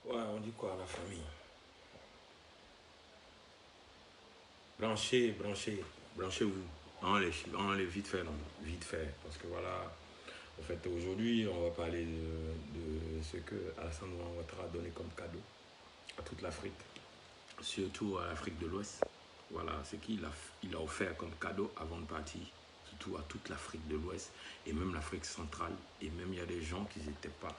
Ouais, on dit quoi à la famille? Branchez-vous. On les vite fait, non? Vite fait. Parce que voilà, en fait, aujourd'hui, on va parler de ce que Alassane Ouattara a donné comme cadeau à toute l'Afrique, surtout à l'Afrique de l'Ouest. Voilà, ce qu'il a offert comme cadeau avant de partir, surtout à toute l'Afrique de l'Ouest et même l'Afrique centrale. Et même il y a des gens qui n'étaient pas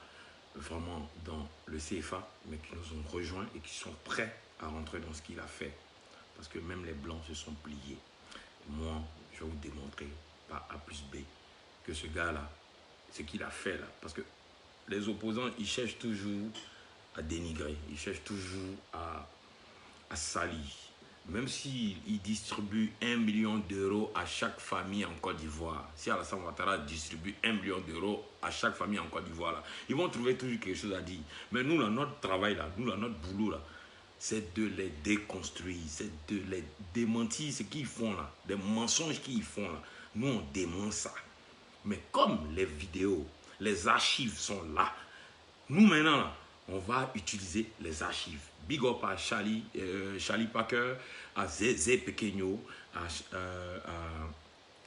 vraiment dans le CFA, mais qui nous ont rejoints et qui sont prêts à rentrer dans ce qu'il a fait. Parce que même les Blancs se sont pliés. Moi, je vais vous démontrer par A plus B que ce gars-là, ce qu'il a fait là, parce que les opposants, ils cherchent toujours à dénigrer, ils cherchent toujours à salir. Même s'ils distribuent 1 million d'euros à chaque famille en Côte d'Ivoire, si Alassane Ouattara distribue 1 million d'euros à chaque famille en Côte d'Ivoire, ils vont trouver toujours quelque chose à dire. Mais nous, là, notre travail, là, nous, là, notre boulot, là, c'est de les déconstruire, c'est de les démentir ce qu'ils font là, des mensonges qu'ils font là. Nous, on démonte ça. Mais comme les vidéos, les archives sont là, nous maintenant, là, on va utiliser les archives. Big up à Charlie Packer, à Zé Pequeño, à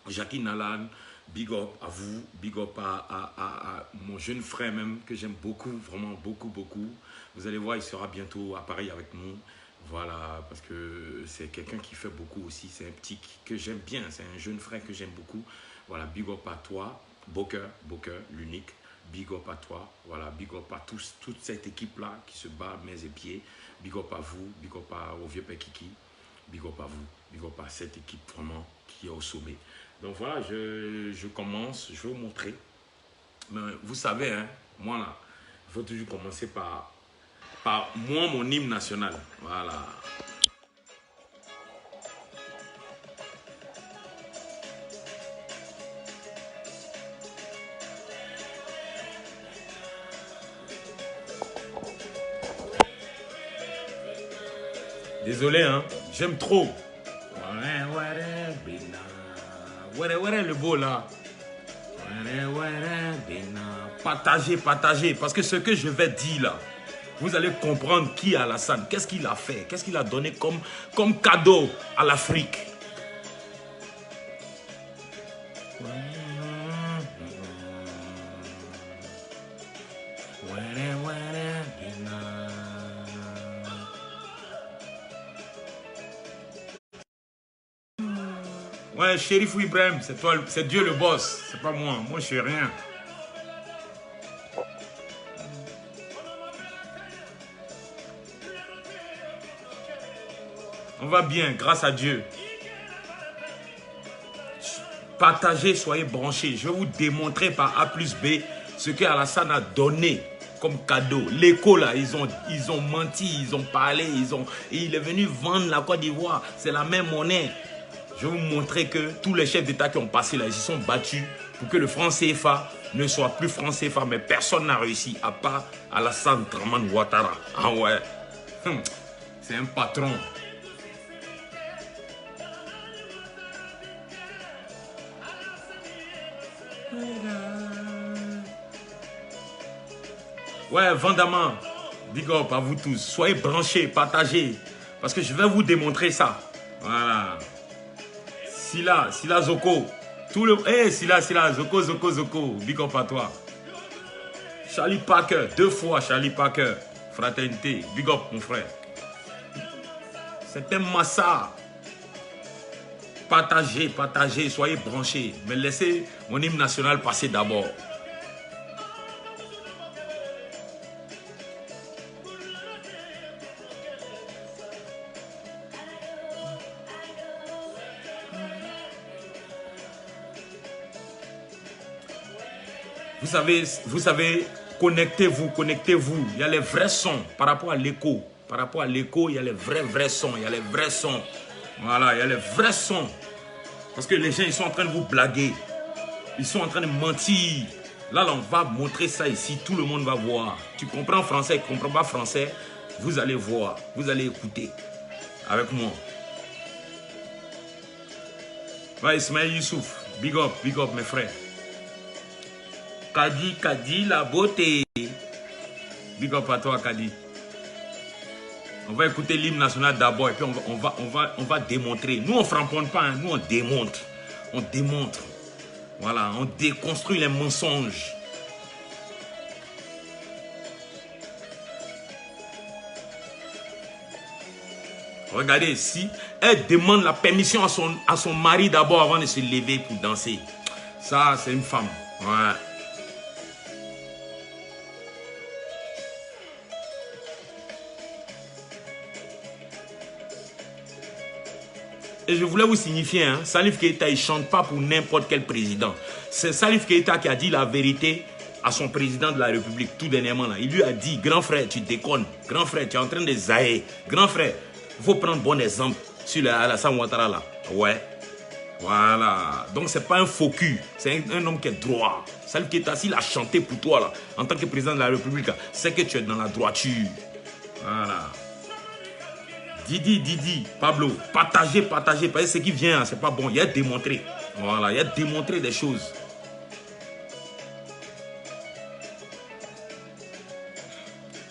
Jackie Nalan, big up à vous, big up à mon jeune frère même, que j'aime beaucoup, vraiment beaucoup, beaucoup. Vous allez voir, il sera bientôt à Paris avec nous. Voilà, parce que c'est quelqu'un qui fait beaucoup aussi. C'est un petit que j'aime bien, c'est un jeune frère que j'aime beaucoup. Voilà, big up à toi, Booker, l'unique. Big up à toi, voilà, big up à tous, toute cette équipe-là qui se bat mains et pieds. Big up à vous, big up au vieux Pekiki. Big up à vous, big up à cette équipe vraiment qui est au sommet. Donc voilà, je commence, je vais vous montrer. Mais vous savez, hein, moi là, il faut toujours commencer par moi, mon hymne national. Voilà. Désolé, hein, j'aime trop. Ouais, le beau là. Partagez, partagez. Parce que ce que je vais dire là, vous allez comprendre qui est Alassane. Qu'est-ce qu'il a fait? Qu'est-ce qu'il a donné comme cadeau à l'Afrique? Ouais, Chérif Ibrahim, c'est toi, c'est Dieu le boss. C'est pas moi. Moi, je fais rien. On va bien, grâce à Dieu. Partagez, soyez branchés. Je vais vous démontrer par A plus B ce que Alassane a donné comme cadeau. L'écho là, ils ont menti, ils ont parlé, il est venu vendre la Côte d'Ivoire. C'est la même monnaie. Je vais vous montrer que tous les chefs d'État qui ont passé là, ils se sont battus pour que le franc CFA ne soit plus franc CFA. Mais personne n'a réussi à part Alassane Dramane Ouattara. Ah ouais, c'est un patron. Ouais, Vandama, big up à vous tous. Soyez branchés, partagez. Parce que je vais vous démontrer ça. Voilà. Sila Zoko. Tout le... Hey, Sila, Zoko. Big up à toi. Charlie Parker, 2 fois Charlie Parker. Fraternité, big up mon frère. C'est un massacre. Partagez, soyez branchés. Mais laissez mon hymne national passer d'abord. Vous savez, connectez-vous. Il y a les vrais sons par rapport à l'écho. Par rapport à l'écho, il y a les vrais sons. Voilà, il y a les vrais sons. Parce que les gens, ils sont en train de vous blaguer. Ils sont en train de mentir. Là, on va montrer ça ici. Tout le monde va voir. Tu comprends français, tu ne comprends pas français. Vous allez voir. Vous allez écouter. Avec moi. Ouais, Ismaël Youssouf. Big up, mes frères. Kadi, la beauté. Big up à toi, Kadi. On va écouter l'hymne national d'abord et puis on va démontrer. Nous, on ne framponne pas, hein. Nous, on démontre. On démontre. Voilà, on déconstruit les mensonges. Regardez ici, elle demande la permission à son mari d'abord avant de se lever pour danser. Ça, c'est une femme. Ouais. Et je voulais vous signifier, hein, Salif Keïta, il ne chante pas pour n'importe quel président. C'est Salif Keïta qui a dit la vérité à son président de la République tout dernièrement. Là. Il lui a dit, grand frère, tu déconnes. Grand frère, tu es en train de zaïr. Grand frère, il faut prendre bon exemple sur Alassane Ouattara là. Ouais. Voilà. Donc, ce n'est pas un faux cul. C'est un homme qui est droit. Salif Keïta, s'il a chanté pour toi là, en tant que président de la République, c'est que tu es dans la droiture. Voilà. Didi, Pablo, partagez, parce que ce qui vient, c'est pas bon. Il y a démontré. Voilà, il y a démontré des choses.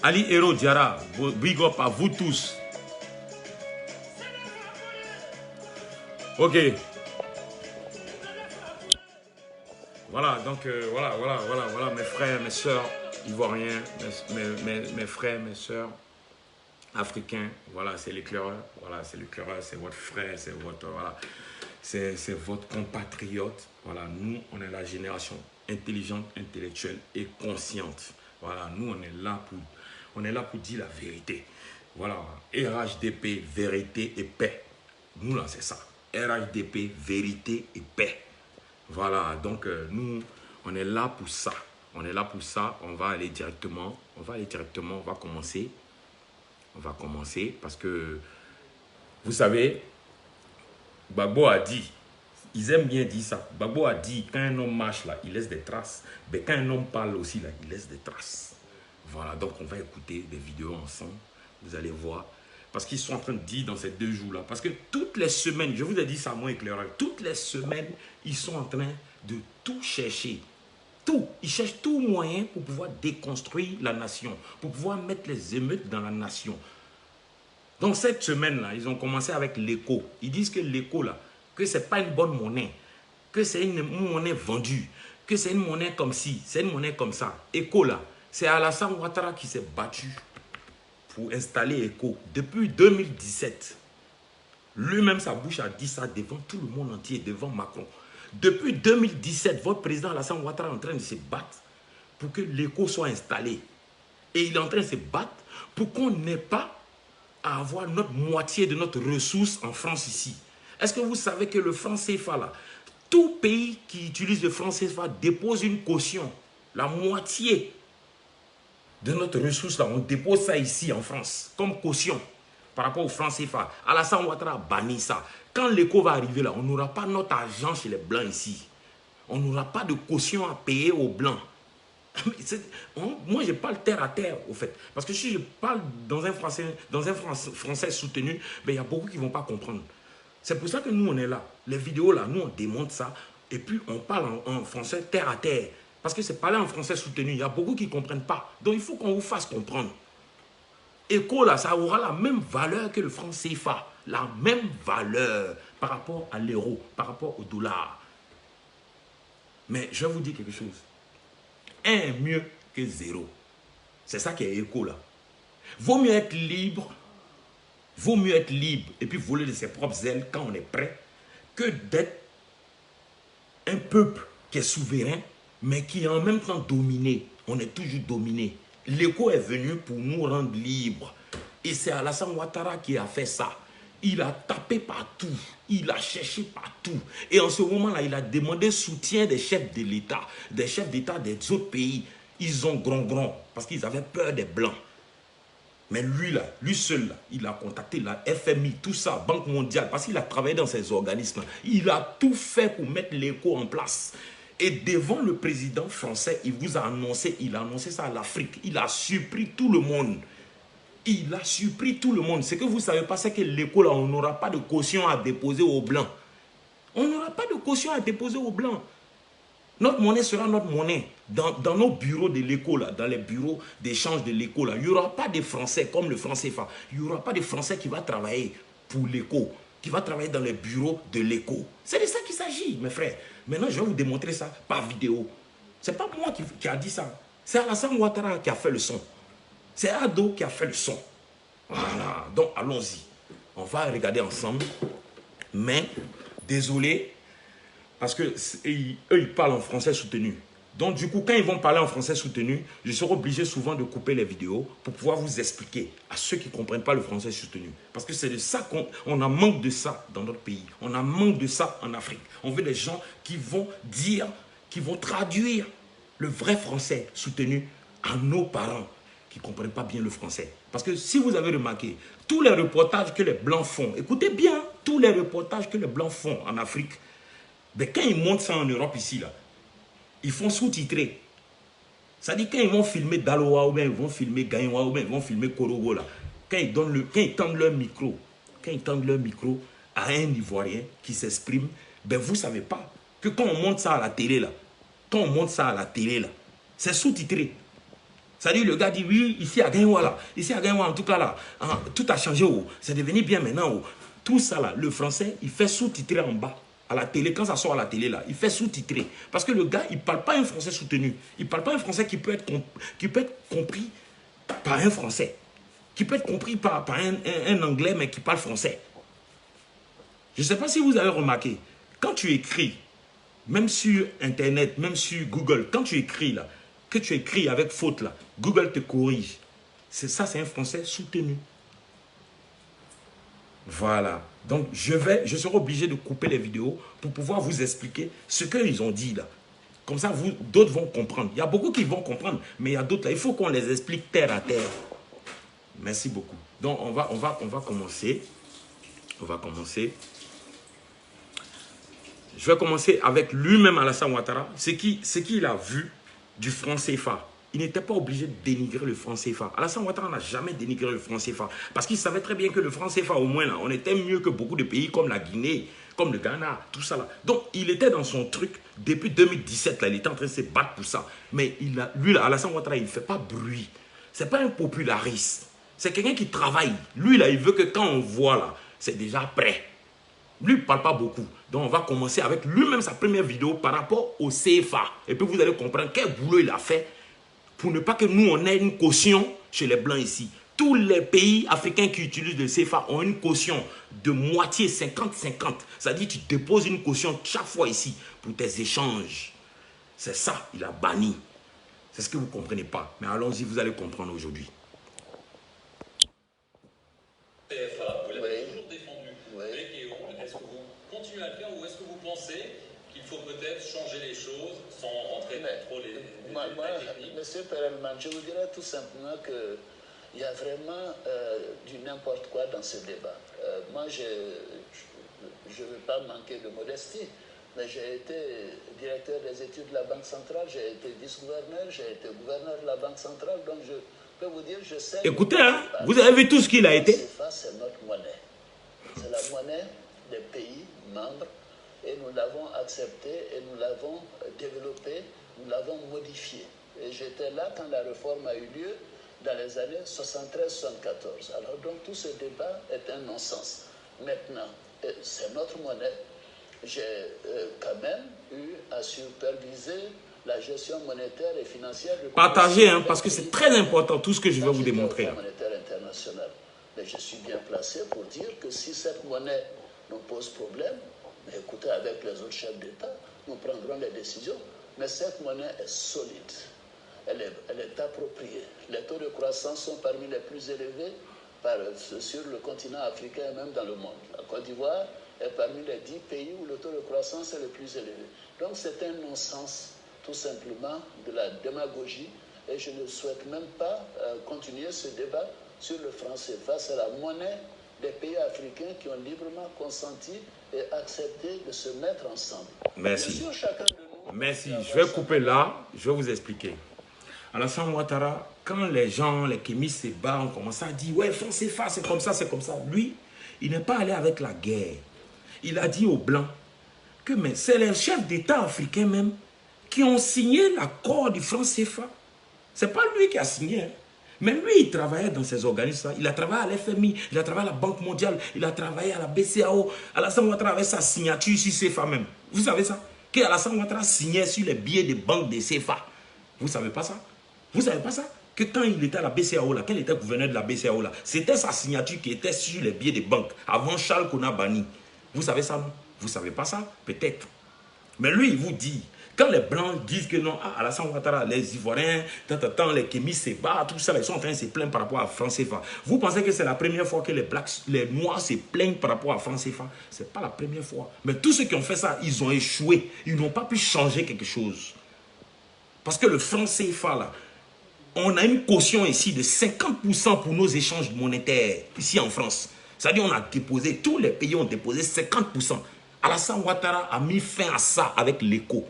Ali Hero Diara, big up à vous tous. Ok. Voilà, donc voilà, mes frères, mes soeurs ivoiriens, mes frères, mes soeurs africains, voilà, c'est l'éclaireur, voilà, c'est l'éclaireur, c'est votre frère, c'est votre, voilà, c'est votre compatriote, voilà, nous, on est la génération intelligente, intellectuelle et consciente, voilà, nous, on est là pour dire la vérité, voilà, RHDP, vérité et paix, nous, là, c'est ça, RHDP, vérité et paix, voilà, donc, nous, on est là pour ça, on va aller directement, on va commencer. On va commencer parce que, vous savez, Gbagbo a dit, ils aiment bien dire ça. Gbagbo a dit, quand un homme marche là, il laisse des traces. Mais quand un homme parle aussi là, il laisse des traces. Voilà, donc on va écouter des vidéos ensemble. Vous allez voir. Parce qu'ils sont en train de dire dans ces 2 jours là. Parce que toutes les semaines, je vous ai dit ça moi éclaireur, toutes les semaines, ils sont en train de tout chercher. Tout. Ils cherchent tout moyen pour pouvoir déconstruire la nation, pour pouvoir mettre les émeutes dans la nation. Donc cette semaine-là, ils ont commencé avec l'écho. Ils disent que l'écho, là, que ce n'est pas une bonne monnaie, que c'est une monnaie vendue, que c'est une monnaie comme ci, c'est une monnaie comme ça. Écho, là, c'est Alassane Ouattara qui s'est battu pour installer Écho depuis 2017. Lui-même, sa bouche a dit ça devant tout le monde entier, devant Macron. Depuis 2017, votre président Alassane Ouattara est en train de se battre pour que l'écho soit installé. Et il est en train de se battre pour qu'on n'ait pas à avoir notre moitié de notre ressource en France ici. Est-ce que vous savez que le franc CFA là, tout pays qui utilise le franc CFA dépose une caution, la moitié de notre ressource là, on dépose ça ici en France comme caution par rapport au franc CFA. Alassane Ouattara a banni ça. Quand l'écho va arriver là, on n'aura pas notre argent chez les Blancs ici. On n'aura pas de caution à payer aux Blancs. Moi, je parle terre à terre, au fait. Parce que si je parle dans un français soutenu, ben, il y a beaucoup qui ne vont pas comprendre. C'est pour ça que nous, on est là. Les vidéos là, nous, on démonte ça. Et puis, on parle en français terre à terre. Parce que c'est parler en français soutenu. Il y a beaucoup qui ne comprennent pas. Donc, il faut qu'on vous fasse comprendre. Écho, là, ça aura la même valeur que le franc CFA. La même valeur par rapport à l'euro, par rapport au dollar. Mais je vais vous dire quelque chose. 1 est mieux que 0. C'est ça qui est Écho, là. Vaut mieux être libre. Vaut mieux être libre et puis voler de ses propres ailes quand on est prêt que d'être un peuple qui est souverain, mais qui est en même temps dominé. On est toujours dominé. L'écho est venu pour nous rendre libres. Et c'est Alassane Ouattara qui a fait ça. Il a tapé partout. Il a cherché partout. Et en ce moment-là, il a demandé soutien des chefs de l'État, des chefs d'État des autres pays. Ils ont grand parce qu'ils avaient peur des Blancs. Mais lui, là, lui seul, là, il a contacté la FMI, tout ça, Banque mondiale, parce qu'il a travaillé dans ces organismes. Il a tout fait pour mettre l'écho en place. Et devant le président français, il vous a annoncé, ça à l'Afrique. Il a surpris tout le monde. Il a surpris tout le monde. Ce que vous ne savez pas, c'est que l'écho, là, on n'aura pas de caution à déposer aux Blancs. On n'aura pas de caution à déposer aux Blancs. Notre monnaie sera notre monnaie. Dans nos bureaux de l'éco, dans les bureaux d'échange de l'éco, il n'y aura pas de Français comme le franc CFA. Il n'y aura pas de Français qui va travailler pour l'éco, qui va travailler dans les bureaux de l'éco. C'est de ça qu'il s'agit, mes frères. Maintenant, je vais vous démontrer ça par vidéo. Ce n'est pas moi qui a dit ça. C'est Alassane Ouattara qui a fait le son. C'est Ado qui a fait le son. Voilà. Donc, allons-y. On va regarder ensemble. Mais, désolé, parce que eux, ils parlent en français soutenu. Donc, du coup, quand ils vont parler en français soutenu, je serai obligé souvent de couper les vidéos pour pouvoir vous expliquer à ceux qui ne comprennent pas le français soutenu. Parce que c'est de ça qu'on a manque de ça dans notre pays. On a manque de ça en Afrique. On veut des gens qui vont dire, qui vont traduire le vrai français soutenu à nos parents qui ne comprennent pas bien le français. Parce que si vous avez remarqué, tous les reportages que les Blancs font, écoutez bien, tous les reportages que les Blancs font en Afrique, ben quand ils montent ça en Europe ici, là, ils font sous-titrer. C'est-à-dire quand ils vont filmer Daloa ou bien ils vont filmer Gaïwa ou bien ils vont filmer Korogo, là, quand ils tendent leur micro, à un Ivoirien qui s'exprime, ben vous ne savez pas que quand on monte ça à la télé, là, c'est sous-titré. C'est-à-dire le gars dit oui, ici à Gaïwa, là, ici à Gaïwa, en tout cas là, hein, tout a changé, oh, c'est devenu bien maintenant. Oh. Tout ça là, le français, il fait sous-titrer en bas. À la télé, quand ça sort à la télé, là, il fait sous-titrer. Parce que le gars, il ne parle pas un français soutenu. Il ne parle pas un français qui peut être compris par un français. Qui peut être compris par un anglais, mais qui parle français. Je ne sais pas si vous avez remarqué, quand tu écris, même sur Internet, même sur Google, quand tu écris, là, que tu écris avec faute, là, Google te corrige. C'est ça, c'est un français soutenu. Voilà. Donc, je serai obligé de couper les vidéos pour pouvoir vous expliquer ce qu'ils ont dit là. Comme ça, d'autres vont comprendre. Il y a beaucoup qui vont comprendre, mais il y a d'autres là. Il faut qu'on les explique terre à terre. Merci beaucoup. Donc, on va commencer. On va commencer. Je vais commencer avec lui-même, Alassane Ouattara. Ce qu'il a vu du franc CFA. Il n'était pas obligé de dénigrer le franc CFA. Alassane Ouattara n'a jamais dénigré le franc CFA. Parce qu'il savait très bien que le franc CFA, au moins, là, on était mieux que beaucoup de pays comme la Guinée, comme le Ghana, tout ça. Là. Donc, il était dans son truc depuis 2017. Là, il était en train de se battre pour ça. Mais lui, là, Alassane Ouattara, il ne fait pas bruit. Ce n'est pas un populariste. C'est quelqu'un qui travaille. Lui, là, il veut que quand on voit, là, c'est déjà prêt. Lui, il ne parle pas beaucoup. Donc, on va commencer avec lui-même sa première vidéo par rapport au CFA. Et puis, vous allez comprendre quel boulot il a fait pour ne pas que nous, on ait une caution chez les Blancs ici. Tous les pays africains qui utilisent le CFA ont une caution de moitié, 50-50. C'est-à-dire que tu déposes une caution chaque fois ici pour tes échanges. C'est ça, il a banni. C'est ce que vous ne comprenez pas. Mais allons-y, vous allez comprendre aujourd'hui. CFA, vous l'avez toujours défendu. Est-ce que vous continuez à le faire ou est-ce que vous pensez qu'il faut peut-être changer les choses sans rentrer dans trop les techniques? Monsieur Perelman, je vous dirais tout simplement qu'il y a vraiment du n'importe quoi dans ce débat. Moi, je ne veux pas manquer de modestie, mais j'ai été directeur des études de la Banque centrale, j'ai été vice-gouverneur, j'ai été gouverneur de la Banque centrale, donc je peux vous dire, je sais... Écoutez, hein, vous avez vu tout ce qu'il a été. C'est notre monnaie. C'est la monnaie des pays membres et nous l'avons acceptée et nous l'avons développée, nous l'avons modifiée. Et j'étais là quand la réforme a eu lieu dans les années 73-74. Alors donc tout ce débat est un non-sens. Maintenant, c'est notre monnaie. J'ai quand même eu à superviser la gestion monétaire et financière. Partagez, hein, parce que c'est très important tout ce que je vais vous démontrer. Monétaire international. Mais je suis bien placé pour dire que si cette monnaie nous pose problème, mais écoutez, avec les autres chefs d'État, nous prendrons les décisions. Mais cette monnaie est solide. Elle est appropriée. Les taux de croissance sont parmi les plus élevés sur le continent africain et même dans le monde. La Côte d'Ivoire est parmi les 10 pays où le taux de croissance est le plus élevé. Donc c'est un non-sens, tout simplement, de la démagogie. Et je ne souhaite même pas continuer ce débat sur le franc CFA. C'est la monnaie des pays africains qui ont librement consenti et accepté de se mettre ensemble. Merci. Bien sûr, chacun de nous... Merci. Je vais couper là. Je vais vous expliquer. Alassane Ouattara, quand les gens, les kémistes se battent, on commence à dire « Ouais, franc CFA, c'est comme ça, c'est comme ça. » Lui, il n'est pas allé avec la guerre. Il a dit aux Blancs que c'est les chefs d'État africains même qui ont signé l'accord du franc CFA. Ce n'est pas lui qui a signé. Hein. Mais lui, il travaillait dans ces organismes-là. Il a travaillé à l'FMI, il a travaillé à la Banque mondiale, il a travaillé à la BCAO. Alassane Ouattara avait sa signature sur CFA même. Vous savez ça? Qu'Alassane Ouattara signait sur les billets des banques des CFA. Vous ne savez pas ça? Vous ne savez pas ça? Que quand il était à la BCAO, là, quand il était gouverneur de la BCAO, c'était sa signature qui était sur les billets des banques, avant Charles Konabani. Vous savez ça, non? Vous ne savez pas ça? Peut-être. Mais lui, il vous dit, quand les Blancs disent que non, Alassane Ouattara, les Ivoiriens, les Kémis, tout ça, ils sont en train de se plaindre par rapport à France CFA. Vous pensez que c'est la première fois que les Noirs se plaignent par rapport à France CFA? Ce n'est pas la première fois. Mais tous ceux qui ont fait ça, ils ont échoué. Ils n'ont pas pu changer quelque chose. Parce que le franc CFA, là, on a une caution ici de 50% pour nos échanges monétaires, ici en France. C'est-à-dire on a déposé, tous les pays ont déposé 50%. Alassane Ouattara a mis fin à ça avec l'écho.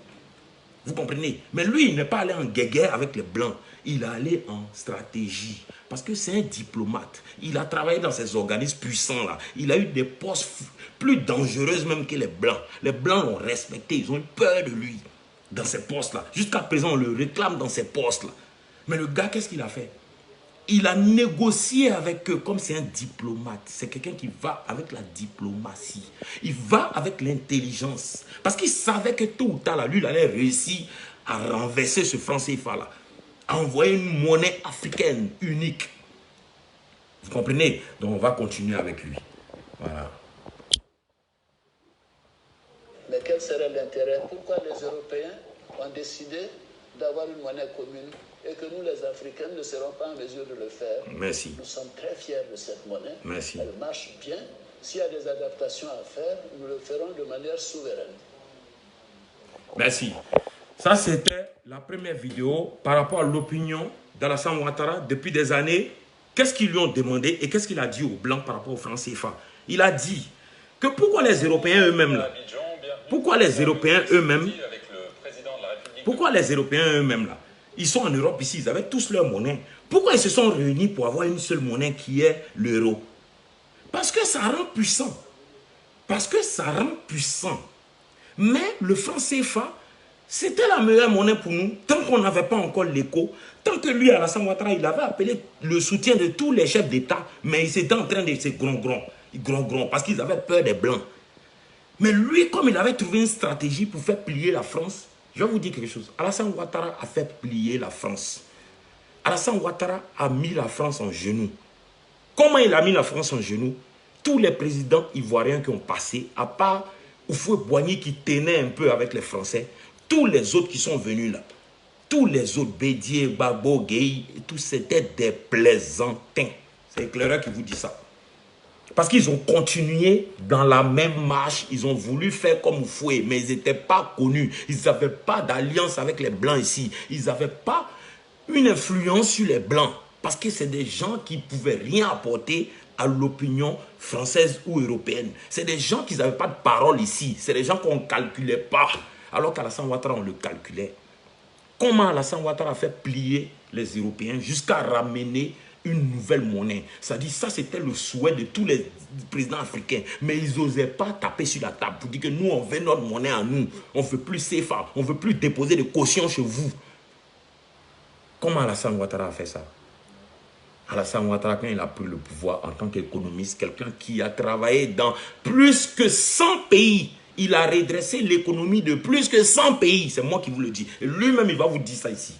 Vous comprenez? Mais lui, il n'est pas allé en guéguerre avec les Blancs. Il est allé en stratégie. Parce que c'est un diplomate. Il a travaillé dans ces organismes puissants-là. Il a eu des postes plus dangereux même que les Blancs. Les Blancs l'ont respecté. Ils ont eu peur de lui dans ces postes-là. Jusqu'à présent, on le réclame dans ces postes-là. Mais le gars, qu'est-ce qu'il a fait? Il a négocié avec eux comme c'est un diplomate. C'est quelqu'un qui va avec la diplomatie. Il va avec l'intelligence. Parce qu'il savait que tôt ou tard, là, lui, il allait réussir à renverser ce franc CFA-là. À envoyer une monnaie africaine unique. Vous comprenez? Donc, on va continuer avec lui. Voilà. Mais quel serait l'intérêt? Pourquoi les Européens ont décidé d'avoir une monnaie commune et que nous, les Africains, ne serons pas en mesure de le faire? Merci. Nous sommes très fiers de cette monnaie. Merci. Elle marche bien. S'il y a des adaptations à faire, nous le ferons de manière souveraine. Merci. Ça, c'était la première vidéo par rapport à l'opinion d'Alassane Ouattara depuis des années. Qu'est-ce qu'ils lui ont demandé et qu'est-ce qu'il a dit aux Blancs par rapport au franc CFA? Il a dit que pourquoi les Européens eux-mêmes là, pourquoi les Européens eux-mêmes là, ils sont en Europe ici, ils avaient tous leur monnaie. Pourquoi ils se sont réunis pour avoir une seule monnaie qui est l'euro? Parce que ça rend puissant. Parce que ça rend puissant. Mais le franc CFA, c'était la meilleure monnaie pour nous, tant qu'on n'avait pas encore l'écho, tant que lui, Alassane Ouattara, il avait appelé le soutien de tous les chefs d'État, mais ils étaient en train de se gron, parce qu'ils avaient peur des Blancs. Mais lui, comme il avait trouvé une stratégie pour faire plier la France, je vais vous dire quelque chose. Alassane Ouattara a fait plier la France. Alassane Ouattara a mis la France en genoux. Comment il a mis la France en genoux? Tous les présidents ivoiriens qui ont passé, à part Houphouët-Boigny qui tenait un peu avec les Français, tous les autres qui sont venus là, tous les autres, Bédier, Gbagbo, Gueye, tous c'était des plaisantins. C'est l'éclaireur qui vous dit ça. Parce qu'ils ont continué dans la même marche, ils ont voulu faire comme Houphouët, mais ils n'étaient pas connus. Ils n'avaient pas d'alliance avec les Blancs ici. Ils n'avaient pas une influence sur les Blancs. Parce que c'est des gens qui ne pouvaient rien apporter à l'opinion française ou européenne. C'est des gens qui n'avaient pas de parole ici. C'est des gens qu'on ne calculait pas. Alors qu'Alassane Ouattara, on le calculait. Comment Alassane Ouattara a fait plier les Européens jusqu'à ramener une nouvelle monnaie? C'est-à-dire, ça c'était le souhait de tous les présidents africains. Mais ils n'osaient pas taper sur la table pour dire que nous, on veut notre monnaie à nous. On ne veut plus CFA. On ne veut plus déposer de caution chez vous. Comment Alassane Ouattara a fait ça? Alassane Ouattara, quand il a pris le pouvoir en tant qu'économiste, quelqu'un qui a travaillé dans plus que 100 pays, il a redressé l'économie de plus que 100 pays. C'est moi qui vous le dis. Et lui-même, il va vous dire ça ici.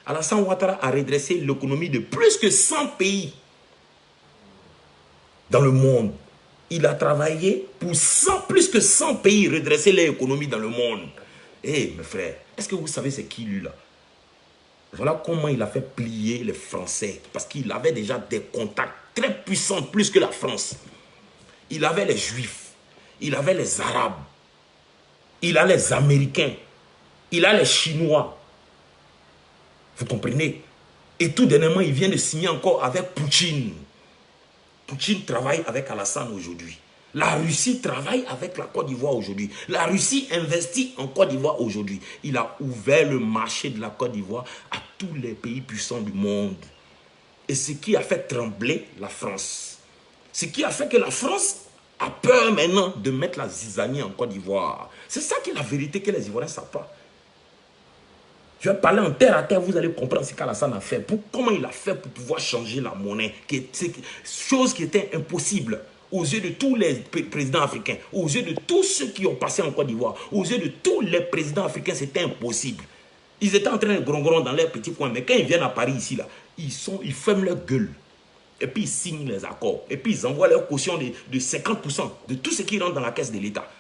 Alassane Ouattara a redressé l'économie de plus que 100 pays dans le monde. Il a travaillé pour plus que 100 pays, redresser l'économie dans le monde. Eh, mes frères, est-ce que vous savez c'est qui lui là? Voilà comment il a fait plier les Français. Parce qu'il avait déjà des contacts très puissants, plus que la France. Il avait les Juifs. Il avait les Arabes. Il a les Américains. Il a les Chinois. Vous comprenez? Et tout dernièrement, il vient de signer encore avec Poutine. Poutine travaille avec Alassane aujourd'hui. La Russie travaille avec la Côte d'Ivoire aujourd'hui. La Russie investit en Côte d'Ivoire aujourd'hui. Il a ouvert le marché de la Côte d'Ivoire à tous les pays puissants du monde. Et ce qui a fait trembler la France. Ce qui a fait que la France a peur maintenant de mettre la zizanie en Côte d'Ivoire. C'est ça qui est la vérité que les Ivoiriens ne savent pas. Je vais parler en terre à terre, vous allez comprendre ce qu'Alassane a fait. Comment il a fait pour pouvoir changer la monnaie. Chose qui était impossible aux yeux de tous les présidents africains, aux yeux de tous ceux qui ont passé en Côte d'Ivoire, aux yeux de tous les présidents africains, c'était impossible. Ils étaient en train de grongon dans leurs petits coins, mais quand ils viennent à Paris ici, là, ils ferment leur gueule. Et puis ils signent les accords. Et puis ils envoient leur caution de 50% de tout ce qui rentre dans la caisse de l'État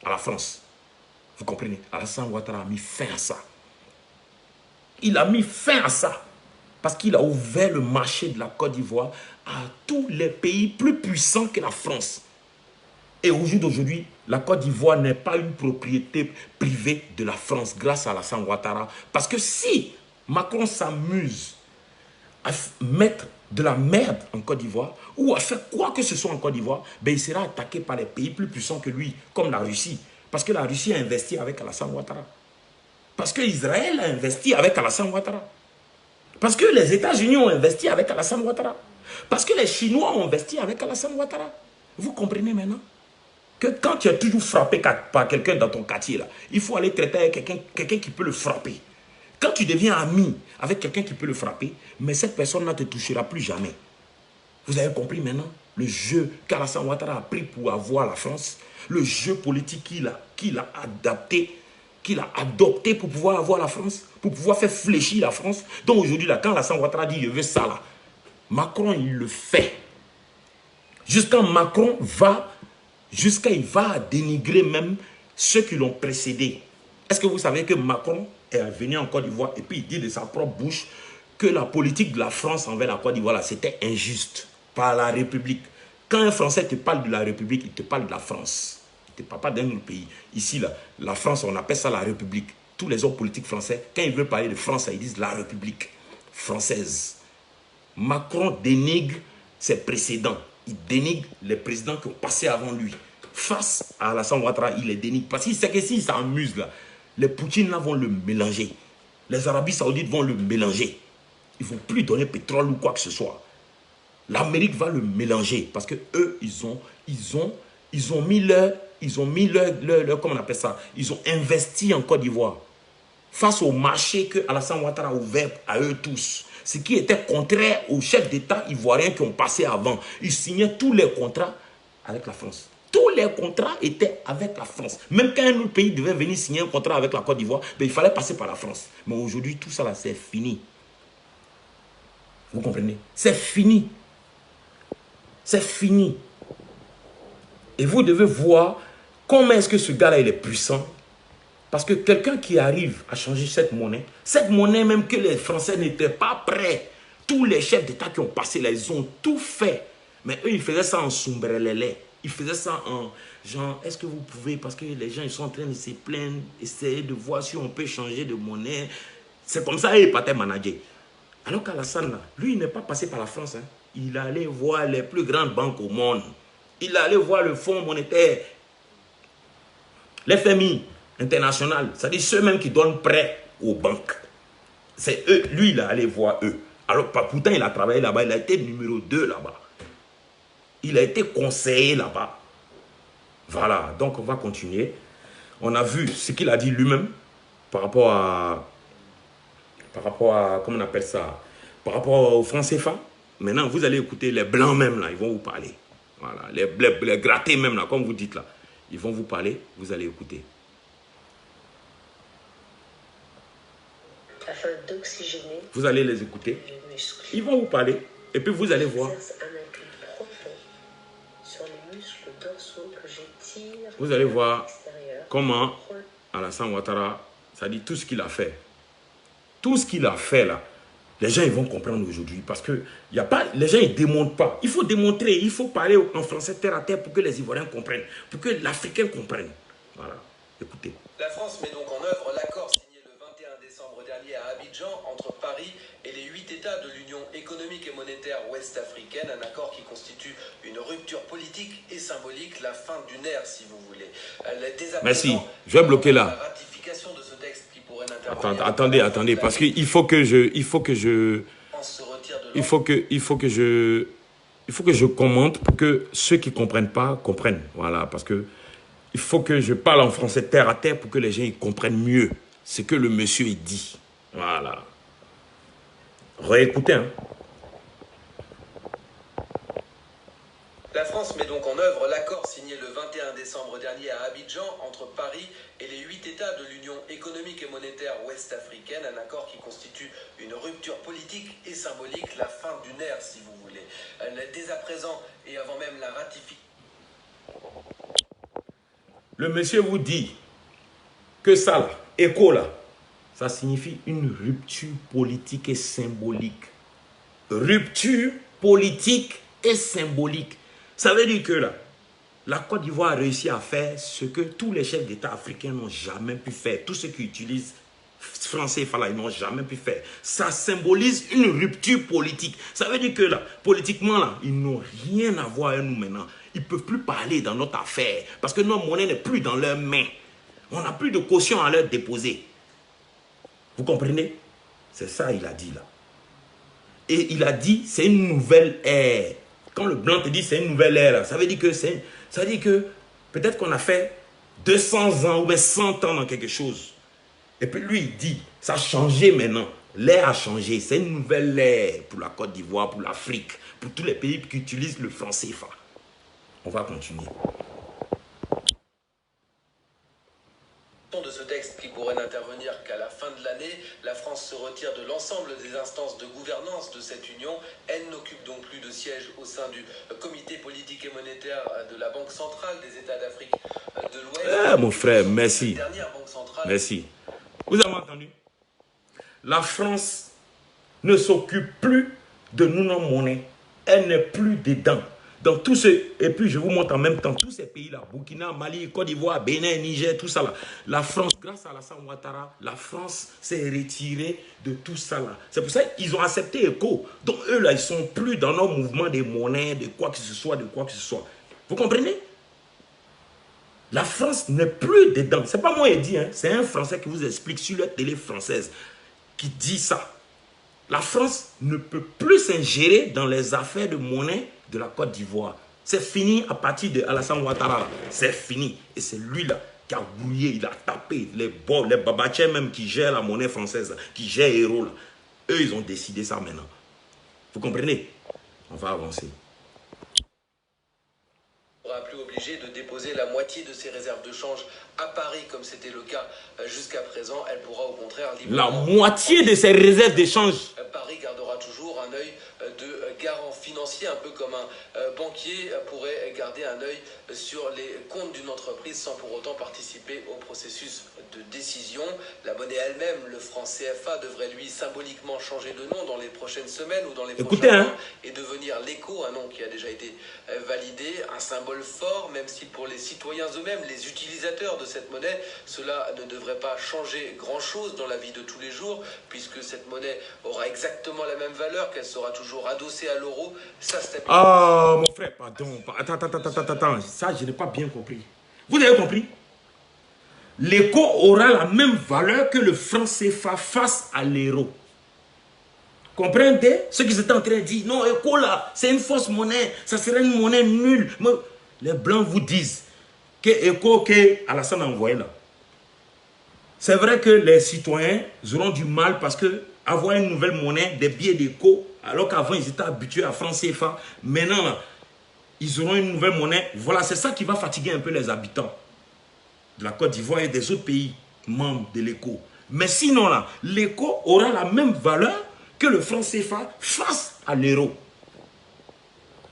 à la France. Vous comprenez? Alassane Ouattara a mis fin à ça. Il a mis fin à ça parce qu'il a ouvert le marché de la Côte d'Ivoire à tous les pays plus puissants que la France. Et au jour d'aujourd'hui, la Côte d'Ivoire n'est pas une propriété privée de la France grâce à Alassane Ouattara. Parce que si Macron s'amuse à mettre de la merde en Côte d'Ivoire ou à faire quoi que ce soit en Côte d'Ivoire, ben il sera attaqué par les pays plus puissants que lui, comme la Russie. Parce que la Russie a investi avec Alassane Ouattara. Parce que Israël a investi avec Alassane Ouattara. Parce que les États-Unis ont investi avec Alassane Ouattara. Parce que les Chinois ont investi avec Alassane Ouattara. Vous comprenez maintenant que quand tu es toujours frappé par quelqu'un dans ton quartier, là, il faut aller traiter avec quelqu'un qui peut le frapper. Quand tu deviens ami avec quelqu'un qui peut le frapper, mais cette personne ne te touchera plus jamais. Vous avez compris maintenant le jeu qu'Alassane Ouattara a pris pour avoir la France, le jeu politique qu'il a adapté, qu'il a adopté pour pouvoir avoir la France, pour pouvoir faire fléchir la France. Donc aujourd'hui, quand Alassane Ouattara dit « je veux ça », là, Macron, il le fait. Jusqu'à Macron il va dénigrer même ceux qui l'ont précédé. Est-ce que vous savez que Macron est venu en Côte d'Ivoire et puis il dit de sa propre bouche que la politique de la France envers la Côte d'Ivoire, c'était injuste par la République. Quand un Français te parle de la République, il te parle de la France. Il ne te parle pas d'un autre pays. Ici, là, la France, on appelle ça la République. Tous les hommes politiques français, quand ils veulent parler de France, ils disent la République française. Macron dénigre ses précédents. Il dénigre les présidents qui ont passé avant lui. Face à Alassane Ouattara, il les dénigre. Parce qu'il sait que s'il s'amuse là, les Poutines là vont le mélanger. Les Arabies Saoudites vont le mélanger. Ils ne vont plus donner pétrole ou quoi que ce soit. L'Amérique va le mélanger. Parce que eux, ils ont mis leur, comment on appelle ça? Ils ont investi en Côte d'Ivoire. Face au marché que Alassane Ouattara a ouvert à eux tous. Ce qui était contraire aux chefs d'État ivoiriens qui ont passé avant. Ils signaient tous les contrats avec la France. Tous les contrats étaient avec la France. Même quand un autre pays devait venir signer un contrat avec la Côte d'Ivoire, ben, il fallait passer par la France. Mais aujourd'hui, tout ça là, c'est fini. Vous comprenez? C'est fini. C'est fini. Et vous devez voir comment est-ce que ce gars-là, il est puissant. Parce que quelqu'un qui arrive à changer cette monnaie même que les Français n'étaient pas prêts. Tous les chefs d'État qui ont passé là, ils ont tout fait. Mais eux, ils faisaient ça en sombrelélé. Ils faisaient ça en genre, est-ce que vous pouvez, parce que les gens, ils sont en train de se plaindre, essayer de voir si on peut changer de monnaie. C'est comme ça, il partait manager. Alors qu'Alassane, là, lui, il n'est pas passé par la France. Hein. Il allait voir les plus grandes banques au monde. Il allait voir le Fonds monétaire, l'FMI international, c'est-à-dire ceux-mêmes qui donnent prêt aux banques. C'est eux, lui, il est allé voir eux. Alors, pourtant, il a travaillé là-bas, il a été numéro 2 là-bas. Il a été conseiller là-bas. Voilà, donc on va continuer. On a vu ce qu'il a dit lui-même par rapport à, comment on appelle ça, par rapport au franc CFA. Maintenant, vous allez écouter les blancs même là, ils vont vous parler. Voilà, les grattés même là, comme vous dites là, ils vont vous parler, vous allez écouter. Afin d'oxygéner, vous allez les écouter. Ils vont vous parler et puis vous allez voir. Vous allez voir comment Alassane Ouattara, ça dit tout ce qu'il a fait. Tout ce qu'il a fait là, les gens ils vont comprendre aujourd'hui parce que y a pas, les gens ils ne démontrent pas. Il faut démontrer, il faut parler en français terre à terre pour que les Ivoiriens comprennent, pour que l'Africain comprenne. Voilà, écoutez. La France met donc en œuvre l'accord signé le 21 décembre dernier à Abidjan entre Paris et les 8 États de l'Union économique et monétaire ouest-africaine, un accord qui constitue une rupture politique et symbolique, la fin d'une ère si vous voulez. Merci, je vais bloquer là. La ratification de ce texte qui pourrait attendez, parce qu'il faut que je commente pour que ceux qui ne comprennent pas comprennent. Voilà, parce que il faut que je parle en français terre à terre pour que les gens ils comprennent mieux ce que le monsieur dit. Voilà. Réécoutez, hein. La France met donc en œuvre l'accord signé le 21 décembre dernier à Abidjan entre Paris et les 8 États de l'Union économique et monétaire ouest-africaine, un accord qui constitue une rupture politique et symbolique, la fin d'une ère si vous voulez. Dès à présent et avant même la ratification. Le monsieur vous dit que ça là, écho là, ça signifie une rupture politique et symbolique. Rupture politique et symbolique. Ça veut dire que là, la Côte d'Ivoire a réussi à faire ce que tous les chefs d'État africains n'ont jamais pu faire. Tous ceux qui utilisent français et ils n'ont jamais pu faire. Ça symbolise une rupture politique. Ça veut dire que là, politiquement, là, ils n'ont rien à voir avec nous maintenant. Ils ne peuvent plus parler dans notre affaire parce que notre monnaie n'est plus dans leurs mains. On n'a plus de caution à leur déposer. Vous comprenez? C'est ça il a dit là. Et il a dit, c'est une nouvelle ère. Quand le blanc te dit c'est une nouvelle ère, ça veut dire que peut-être qu'on a fait 200 ans ou même 100 ans dans quelque chose. Et puis lui, il dit, ça a changé maintenant. L'ère a changé. C'est une nouvelle ère pour la Côte d'Ivoire, pour l'Afrique, pour tous les pays qui utilisent le franc CFA. On va continuer. De ce texte qui pourrait n'intervenir qu'à la fin de l'année, la France se retire de l'ensemble des instances de gouvernance de cette union. Elle n'occupe donc plus de siège au sein du comité politique et monétaire de la Banque centrale des États d'Afrique de l'Ouest. Ah, mon frère, merci. Dernière banque centrale. Merci. Vous avez entendu? La France ne s'occupe plus de nos monnaies. Elle n'est plus dedans. Dans tout ce, et puis je vous montre en même temps tous ces pays-là, Burkina, Mali, Côte d'Ivoire, Bénin, Niger, tout ça là. La France, grâce à Alassane Ouattara, la France s'est retirée de tout ça là. C'est pour ça qu'ils ont accepté ECO. Donc eux là, ils ne sont plus dans nos mouvements des monnaies, de quoi que ce soit, Vous comprenez? La France n'est plus dedans. Ce n'est pas moi qui dis, hein. C'est un Français qui vous explique sur la télé française qui dit ça. La France ne peut plus s'ingérer dans les affaires de monnaie de la Côte d'Ivoire. C'est fini à partir de Alassane Ouattara. C'est fini. Et c'est lui-là qui a gouillé, il a tapé. Les babachers même qui gèrent la monnaie française, qui gèrent Héros, là. Eux, ils ont décidé ça maintenant. Vous comprenez? On va avancer. On sera plus obligé de déposer la moitié de ses réserves de change à Paris, comme c'était le cas jusqu'à présent. Elle pourra au contraire la moitié de ses réserves d'échange. Paris gardera toujours un œil de garant financier, un peu comme un banquier pourrait garder un œil sur les comptes d'une entreprise sans pour autant participer au processus de décision. La monnaie elle-même, le franc CFA, devrait lui symboliquement changer de nom dans les prochaines semaines ou dans les prochains mois et devenir l'ECO, un nom qui a déjà été validé, un symbole fort, même si pour les citoyens eux-mêmes, les utilisateurs de cette monnaie, cela ne devrait pas changer grand-chose dans la vie de tous les jours, puisque cette monnaie aura exactement la même valeur, qu'elle sera toujours adossée à l'euro. Ah, mon frère, pardon. Attends. Ça, je n'ai pas bien compris. Vous avez compris? L'ECO aura la même valeur que le franc CFA face à l'euro. Comprenez? Ceux qui étaient en train de dire, non, ECO là, c'est une fausse monnaie, ça serait une monnaie nulle. Les Blancs vous disent que ECO que Alassane a envoyé là. C'est vrai que les citoyens auront du mal parce que avoir une nouvelle monnaie, des billets d'ECO, alors qu'avant ils étaient habitués à franc CFA, maintenant là, ils auront une nouvelle monnaie. Voilà, c'est ça qui va fatiguer un peu les habitants de la Côte d'Ivoire et des autres pays membres de l'ECO. Mais sinon là, l'ECO aura la même valeur que le franc CFA face à l'euro.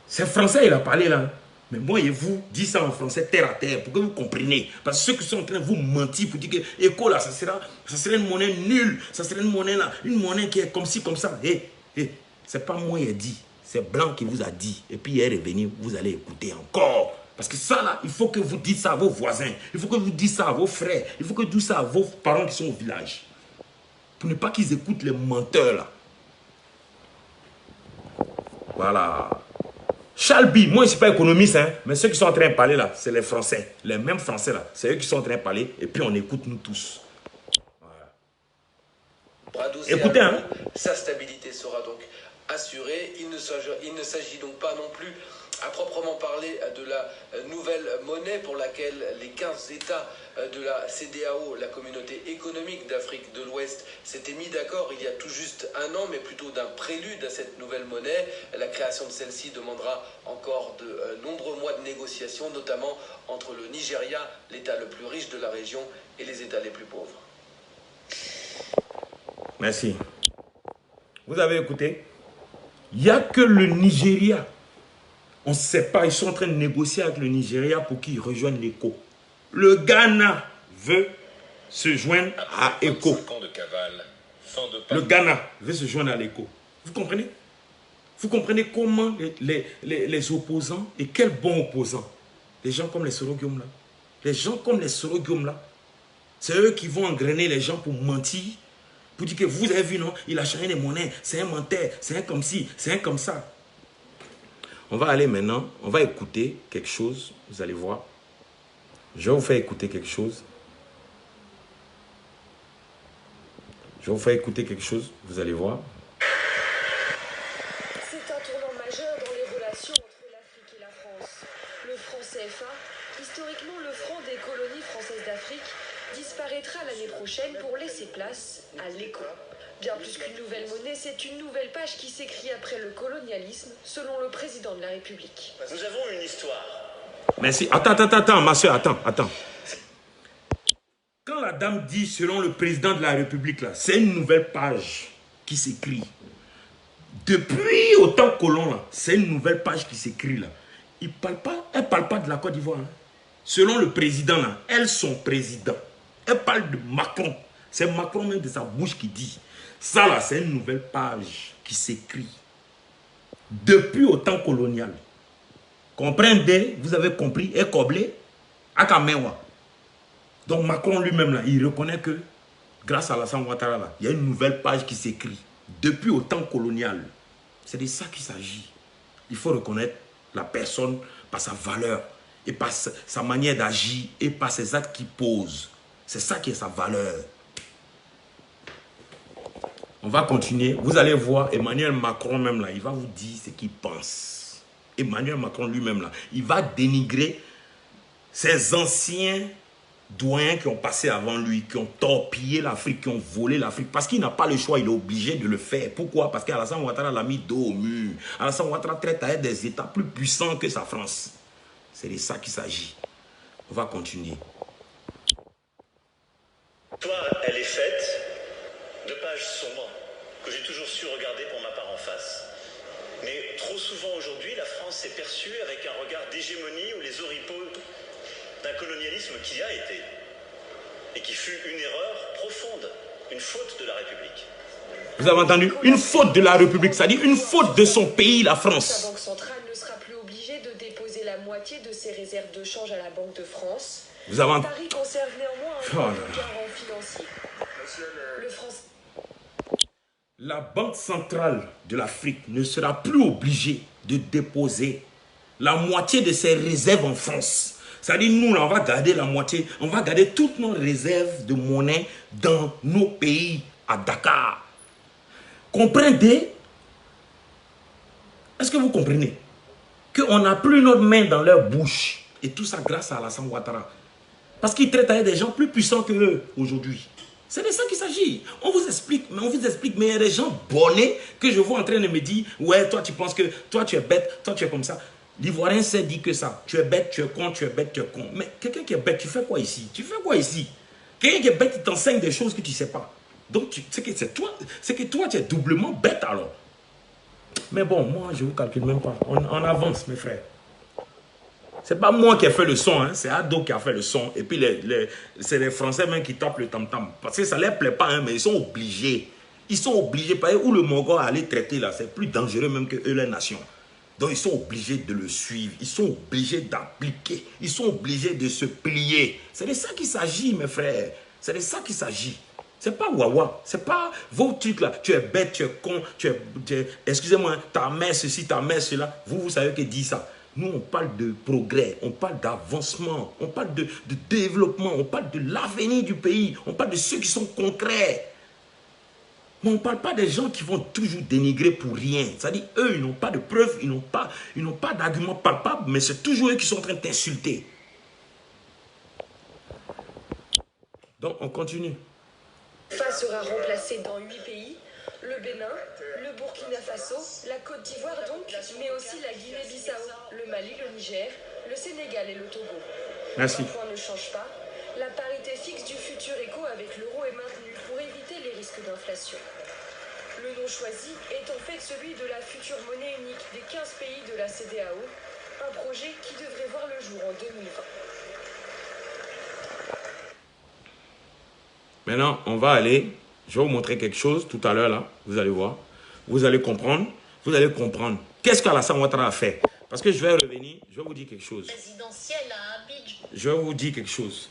C'est français, il a parlé là. Mais moi et vous, dites ça en français terre à terre pour que vous compreniez. Parce que ceux qui sont en train de vous mentir pour dire que ECO là, ça serait une monnaie nulle. Ça serait une monnaie là, une monnaie qui est comme ci, comme ça. C'est pas moi qui ai dit. C'est Blanc qui vous a dit. Et puis il est revenu, vous allez écouter encore. Parce que ça là, il faut que vous dites ça à vos voisins. Il faut que vous dites ça à vos frères. Il faut que vous dites ça à vos parents qui sont au village. Pour ne pas qu'ils écoutent les menteurs là. Voilà. Chalby, moi je ne suis pas économiste, hein, mais ceux qui sont en train de parler là, c'est les Français. Les mêmes Français là, c'est eux qui sont en train de parler et puis on écoute nous tous. Voilà. Écoutez, hein. Sa stabilité sera donc assurée. Il ne s'agit donc pas non plus à proprement parler de la nouvelle monnaie pour laquelle les 15 États de la CEDEAO, la communauté économique d'Afrique de l'Ouest, s'étaient mis d'accord il y a tout juste un an, mais plutôt d'un prélude à cette nouvelle monnaie. La création de celle-ci demandera encore de nombreux mois de négociations, notamment entre le Nigeria, l'État le plus riche de la région, et les États les plus pauvres. Merci. Vous avez écouté? Il n'y a que le Nigeria. On ne sait pas, ils sont en train de négocier avec le Nigeria pour qu'ils rejoignent l'ECO. Le Ghana veut se joindre à ECO. Le Ghana veut se joindre à l'ECO. Vous comprenez? Vous comprenez comment les opposants, et quels bons opposants, les gens comme les Soro Guillaume là, les gens comme les Soro Guillaume là, c'est eux qui vont engrainer les gens pour mentir, pour dire que vous avez vu, non, il a changé les monnaies, c'est un menteur, c'est un comme ci, c'est un comme ça. On va aller maintenant, on va écouter quelque chose, vous allez voir. Je vais vous faire écouter quelque chose. Je vais vous faire écouter quelque chose, vous allez voir. C'est un tournant majeur dans les relations entre l'Afrique et la France. Le franc CFA, historiquement le franc des colonies françaises d'Afrique, disparaîtra l'année prochaine pour laisser place à l'ECO. Bien plus qu'une nouvelle monnaie, c'est une nouvelle page qui s'écrit après le colonialisme, selon le président de la République. Nous avons une histoire. Merci. Attends, ma soeur, attends. Quand la dame dit selon le président de la République, là, c'est une nouvelle page qui s'écrit. Depuis au temps colon, là, c'est une nouvelle page qui s'écrit là. Elle ne parle pas de la Côte d'Ivoire. Hein. Selon le président, là, elle, son président. Elle parle de Macron. C'est Macron même de sa bouche qui dit. Ça là, c'est une nouvelle page qui s'écrit. Depuis au temps colonial. Comprenez, vous avez compris, et Koblé, à Kamewa. Donc Macron lui-même, là, il reconnaît que, grâce à Alassane Ouattara, là, il y a une nouvelle page qui s'écrit. Depuis au temps colonial. C'est de ça qu'il s'agit. Il faut reconnaître la personne par sa valeur, et par sa manière d'agir, et par ses actes qu'il pose. C'est ça qui est sa valeur. On va continuer. Vous allez voir Emmanuel Macron même là, il va vous dire ce qu'il pense. Emmanuel Macron lui-même là, il va dénigrer ces anciens doyens qui ont passé avant lui, qui ont torpillé l'Afrique, qui ont volé l'Afrique. Parce qu'il n'a pas le choix, il est obligé de le faire. Pourquoi? Parce qu'Alassane Ouattara l'a mis dos au mur. Alassane Ouattara traite avec des États plus puissants que sa France. C'est de ça qu'il s'agit. On va continuer. L'histoire, elle est faite de pages sombres que j'ai toujours su regarder pour ma part en face. Mais trop souvent aujourd'hui, la France est perçue avec un regard d'hégémonie ou les oripeaux d'un colonialisme qui a été et qui fut une erreur profonde, une faute de la République. Vous avez entendu? Une faute de la République, c'est-à-dire une faute de son pays, la France. La Banque centrale ne sera plus obligée de déposer la moitié de ses réserves de change à la Banque de France. Vous avez entendu? Paris conserve néanmoins un garant financier. Le franc... La Banque centrale de l'Afrique ne sera plus obligée de déposer la moitié de ses réserves en France. C'est-à-dire, nous, là, on va garder la moitié, on va garder toutes nos réserves de monnaie dans nos pays, à Dakar. Comprenez? Est-ce que vous comprenez? Qu'on n'a plus notre main dans leur bouche. Et tout ça grâce à Alassane Ouattara. Parce qu'ils traitent avec des gens plus puissants qu'eux aujourd'hui. C'est de ça qu'il s'agit. On vous explique, mais il y a des gens bonnets que je vois en train de me dire, ouais, toi tu penses que, toi tu es bête, toi tu es comme ça. L'Ivoirien s'est dit que ça. Tu es bête, tu es con, tu es bête, tu es con. Mais quelqu'un qui est bête, tu fais quoi ici? Tu fais quoi ici? Quelqu'un qui est bête, il t'enseigne des choses que tu ne sais pas. Donc, c'est que toi, tu es doublement bête alors. Mais bon, moi, je ne vous calcule même pas. On avance, mes frères. C'est pas moi qui ai fait le son, hein. C'est Ado qui a fait le son. Et puis, c'est les Français même qui tapent le tam-tam. Parce que ça ne leur plaît pas, hein, mais ils sont obligés. Ils sont obligés. Parce que où le Mongol a allé traiter là, c'est plus dangereux même que eux, les nations. Donc, ils sont obligés de le suivre. Ils sont obligés d'appliquer. Ils sont obligés de se plier. C'est de ça qu'il s'agit, mes frères. C'est de ça qu'il s'agit. C'est pas wawa. C'est pas vos trucs là. Tu es bête, tu es con, excusez-moi, ta mère ceci, ta mère cela. Vous savez que dit ça. Nous, on parle de progrès, on parle d'avancement, on parle de développement, on parle de l'avenir du pays, on parle de ceux qui sont concrets. Mais on ne parle pas des gens qui vont toujours dénigrer pour rien. C'est-à-dire, eux, ils n'ont pas de preuves, ils n'ont pas d'arguments palpables, mais c'est toujours eux qui sont en train de t'insulter. Donc, on continue. FA sera remplacé dans 8 pays, le Bénin, le Burkina Faso, la Côte d'Ivoire donc, mais aussi la Guinée-Bissau, le Mali, le Niger, le Sénégal et le Togo. Merci. Un point ne change pas, la parité fixe du futur éco avec l'euro est maintenue pour éviter les risques d'inflation. Le nom choisi est en fait celui de la future monnaie unique des 15 pays de la CEDEAO, un projet qui devrait voir le jour en 2020. Maintenant, on va aller, je vais vous montrer quelque chose tout à l'heure là, vous allez voir, vous allez comprendre, Qu'est-ce qu'Alassane Ouattara a fait? Parce que je vais revenir, je vais vous dire quelque chose. Je vais vous dire quelque chose.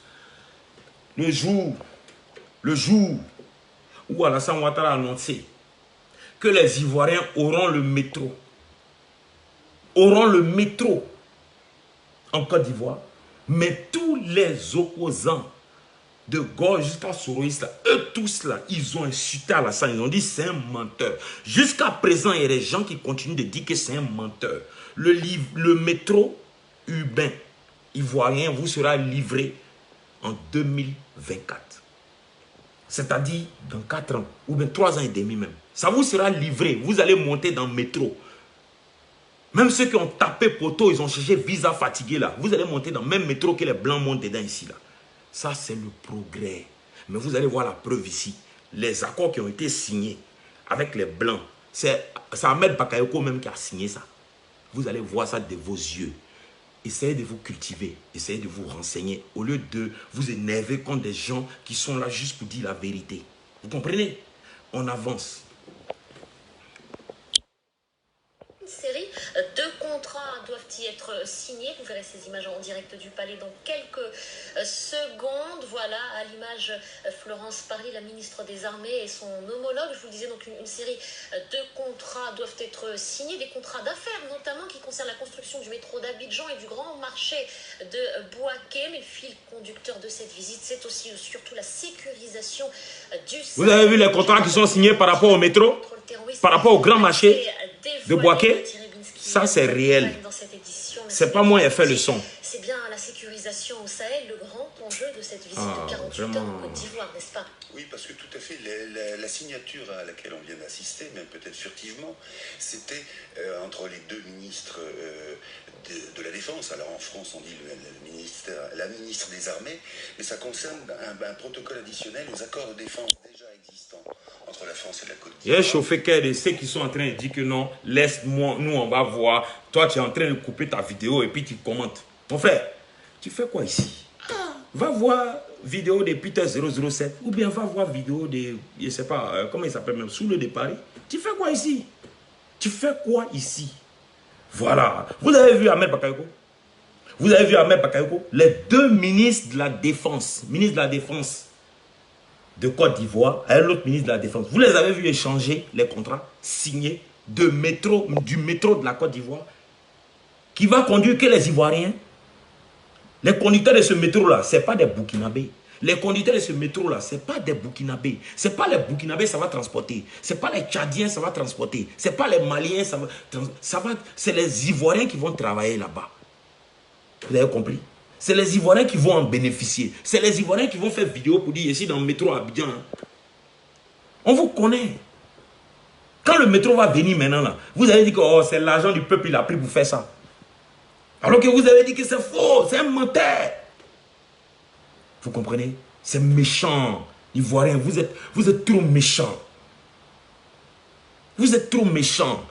Le jour où Alassane Ouattara a annoncé que les Ivoiriens auront le métro en Côte d'Ivoire, mais tous les opposants de gauche jusqu'à Soroïs, eux tous là, ils ont insulté Alassane, ils ont dit c'est un menteur. Jusqu'à présent, il y a des gens qui continuent de dire que c'est un menteur. Le métro urbain ivoirien vous sera livré en 2024. C'est-à-dire dans 4 ans, ou bien 3 ans et demi même. Ça vous sera livré, vous allez monter dans le métro. Même ceux qui ont tapé poteau, ils ont cherché visa fatigué là. Vous allez monter dans le même métro que les blancs montent dedans ici là. Ça, c'est le progrès. Mais vous allez voir la preuve ici. Les accords qui ont été signés avec les Blancs, c'est Ahmed Bakayoko même qui a signé ça. Vous allez voir ça de vos yeux. Essayez de vous cultiver, essayez de vous renseigner, au lieu de vous énerver contre des gens qui sont là juste pour dire la vérité. Vous comprenez? On avance. Série. 2 contrats doivent y être signés. Vous verrez ces images en direct du palais dans quelques secondes. Voilà, à l'image, Florence Parly, la ministre des Armées, et son homologue. Je vous le disais, donc une série de contrats doivent être signés. Des contrats d'affaires, notamment, qui concernent la construction du métro d'Abidjan et du grand marché de Bouaké. Mais le fil conducteur de cette visite, c'est aussi surtout la sécurisation du... Vous avez vu les contrats qui sont signés par rapport au métro, par rapport au grand marché de Bouaké? Ça, c'est réel. C'est pas moi qui ai fait le son. C'est bien la sécurisation au Sahel, le grand enjeu de cette visite de 48 heures en Côte d'Ivoire, n'est-ce pas? Oui, parce que tout à fait, la signature à laquelle on vient d'assister, même peut-être furtivement, c'était entre les 2 ministres de la Défense. Alors en France, on dit la ministre des Armées, mais ça concerne un protocole additionnel aux accords de défense déjà existants entre la France et la Côte d'Ivoire. Il y a chauffé de ceux qui sont en train de dire que non, laisse-moi, nous on va voir. Toi, tu es en train de couper ta vidéo et puis tu commentes. Mon frère, tu fais quoi ici? Va voir vidéo de Peter 007 ou bien va voir vidéo de, je ne sais pas, comment il s'appelle même, Soule de Paris. Tu fais quoi ici? Tu fais quoi ici? Voilà. Vous avez vu Ahmed Bakayoko? Vous avez vu Ahmed Bakayoko? Les 2 ministres de la Défense, de Côte d'Ivoire, et l'autre ministre de la Défense. Vous les avez vus échanger les contrats signés du métro de la Côte d'Ivoire qui va conduire que les Ivoiriens. Les conducteurs de ce métro-là, ce n'est pas des Burkinabés. Les conducteurs de ce métro-là, ce n'est pas des Burkinabés. Ce n'est pas les Burkinabés, ça va transporter. Ce n'est pas les Tchadiens, ça va transporter. Ce n'est pas les Maliens, c'est les Ivoiriens qui vont travailler là-bas. Vous avez compris? C'est les Ivoiriens qui vont en bénéficier. C'est les Ivoiriens qui vont faire vidéo pour dire ici dans le métro à Abidjan. On vous connaît. Quand le métro va venir maintenant, là, vous allez dire que oh, c'est l'argent du peuple, il a pris pour faire ça. Alors que vous avez dit que c'est faux, c'est un menteur. Vous comprenez? C'est méchant. Ivoiriens, vous êtes trop méchants. Vous êtes trop méchants.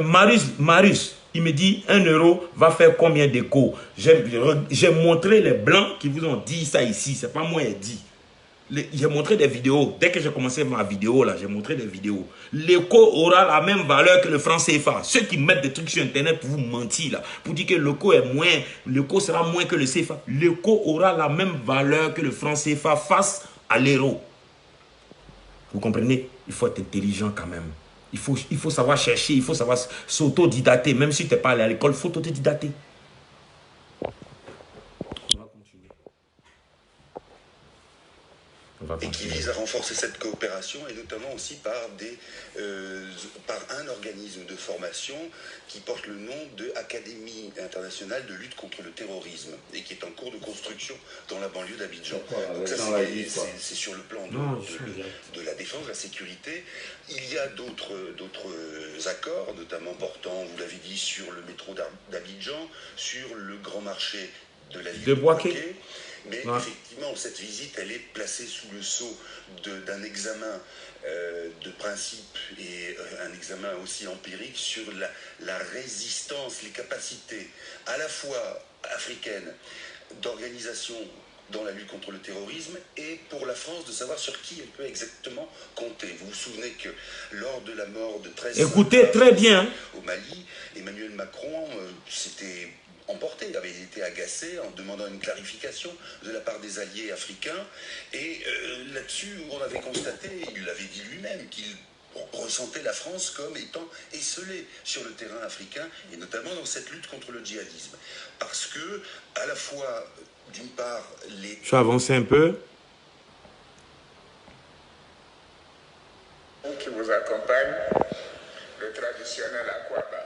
Marius, il me dit 1 euro va faire combien d'écho? J'ai montré les blancs qui vous ont dit ça ici. C'est pas moi qui ai dit. J'ai montré des vidéos. Dès que j'ai commencé ma vidéo, là, j'ai montré des vidéos. L'écho aura la même valeur que le franc CFA. Ceux qui mettent des trucs sur Internet pour vous mentir, là, pour dire que l'écho est moins, l'écho sera moins que le CFA. L'écho aura la même valeur que le franc CFA face à l'euro. Vous comprenez? Il faut être intelligent quand même. Il faut savoir chercher, il faut savoir s'autodidacter. Même si tu n'es pas allé à l'école, il faut t'autodidacter. et qui vise à renforcer cette coopération, et notamment aussi par un organisme de formation qui porte le nom de Académie internationale de lutte contre le terrorisme, et qui est en cours de construction dans la banlieue d'Abidjan. Donc ça, c'est sur le plan de la défense, de la sécurité. Il y a d'autres accords, notamment portant, vous l'avez dit, sur le métro d'Abidjan, sur le grand marché de la ville de Bouaké. Mais effectivement, cette visite, elle est placée sous le sceau d'un examen de principe et un examen aussi empirique sur la résistance, les capacités à la fois africaines d'organisation dans la lutte contre le terrorisme, et pour la France de savoir sur qui elle peut exactement compter. Vous vous souvenez que lors de la mort de 13 écoutez très bien au Mali, Emmanuel Macron s'était emporté, avait été agacé en demandant une clarification de la part des alliés africains, et là-dessus on avait constaté, il l'avait dit lui-même, qu'il ressentait la France comme étant esselée sur le terrain africain, et notamment dans cette lutte contre le djihadisme, parce que à la fois d'une part les... Je vais avancer un peu. Qui vous accompagne, le traditionnel Akwaba.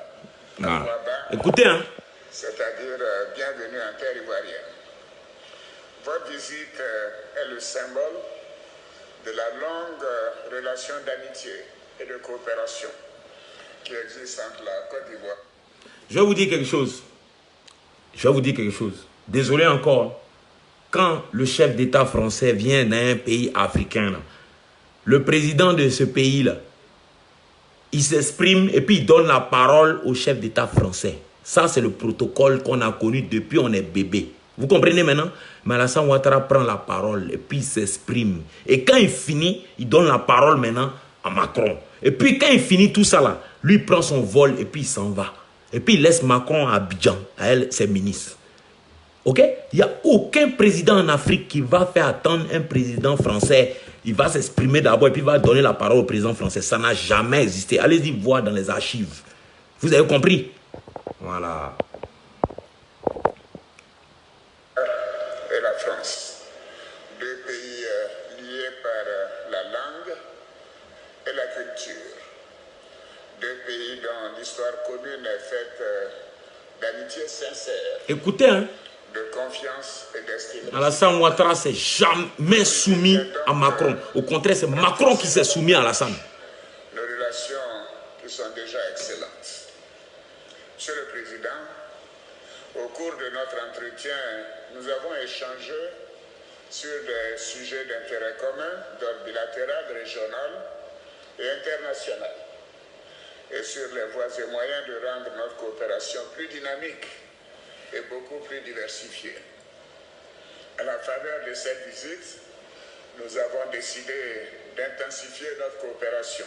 Voilà. Écoutez, hein. C'est-à-dire bienvenue en terre ivoirienne. Votre visite est le symbole de la longue relation d'amitié et de coopération qui existe entre la Côte d'Ivoire. Je vais vous dire quelque chose. Désolé encore. Quand le chef d'État français vient d'un pays africain, là, le président de ce pays-là, il s'exprime et puis il donne la parole au chef d'État français. Ça, c'est le protocole qu'on a connu depuis on est bébé. Vous comprenez maintenant? Mais Alassane Ouattara prend la parole et puis il s'exprime. Et quand il finit, il donne la parole maintenant à Macron. Et puis quand il finit tout ça là, lui il prend son vol et puis il s'en va. Et puis il laisse Macron à Abidjan, à elle, ses ministres. Ok? Il n'y a aucun président en Afrique qui va faire attendre un président français. Il va s'exprimer d'abord et puis il va donner la parole au président français. Ça n'a jamais existé. Allez-y voir dans les archives. Vous avez compris? Voilà. Et la France. Deux pays liés par la langue et la culture. Deux pays dont l'histoire commune est faite d'amitié sincère. Écoutez, hein. De confiance et d'estime. Alassane Ouattara s'est jamais soumis à Macron. Au contraire, c'est Macron qui s'est soumis à Alassane. Nos relations qui sont déjà excellentes. Monsieur le Président, au cours de notre entretien, nous avons échangé sur des sujets d'intérêt commun, d'ordre bilatéral, régional et international, et sur les voies et moyens de rendre notre coopération plus dynamique et beaucoup plus diversifiée. À la faveur de cette visite, nous avons décidé d'intensifier notre coopération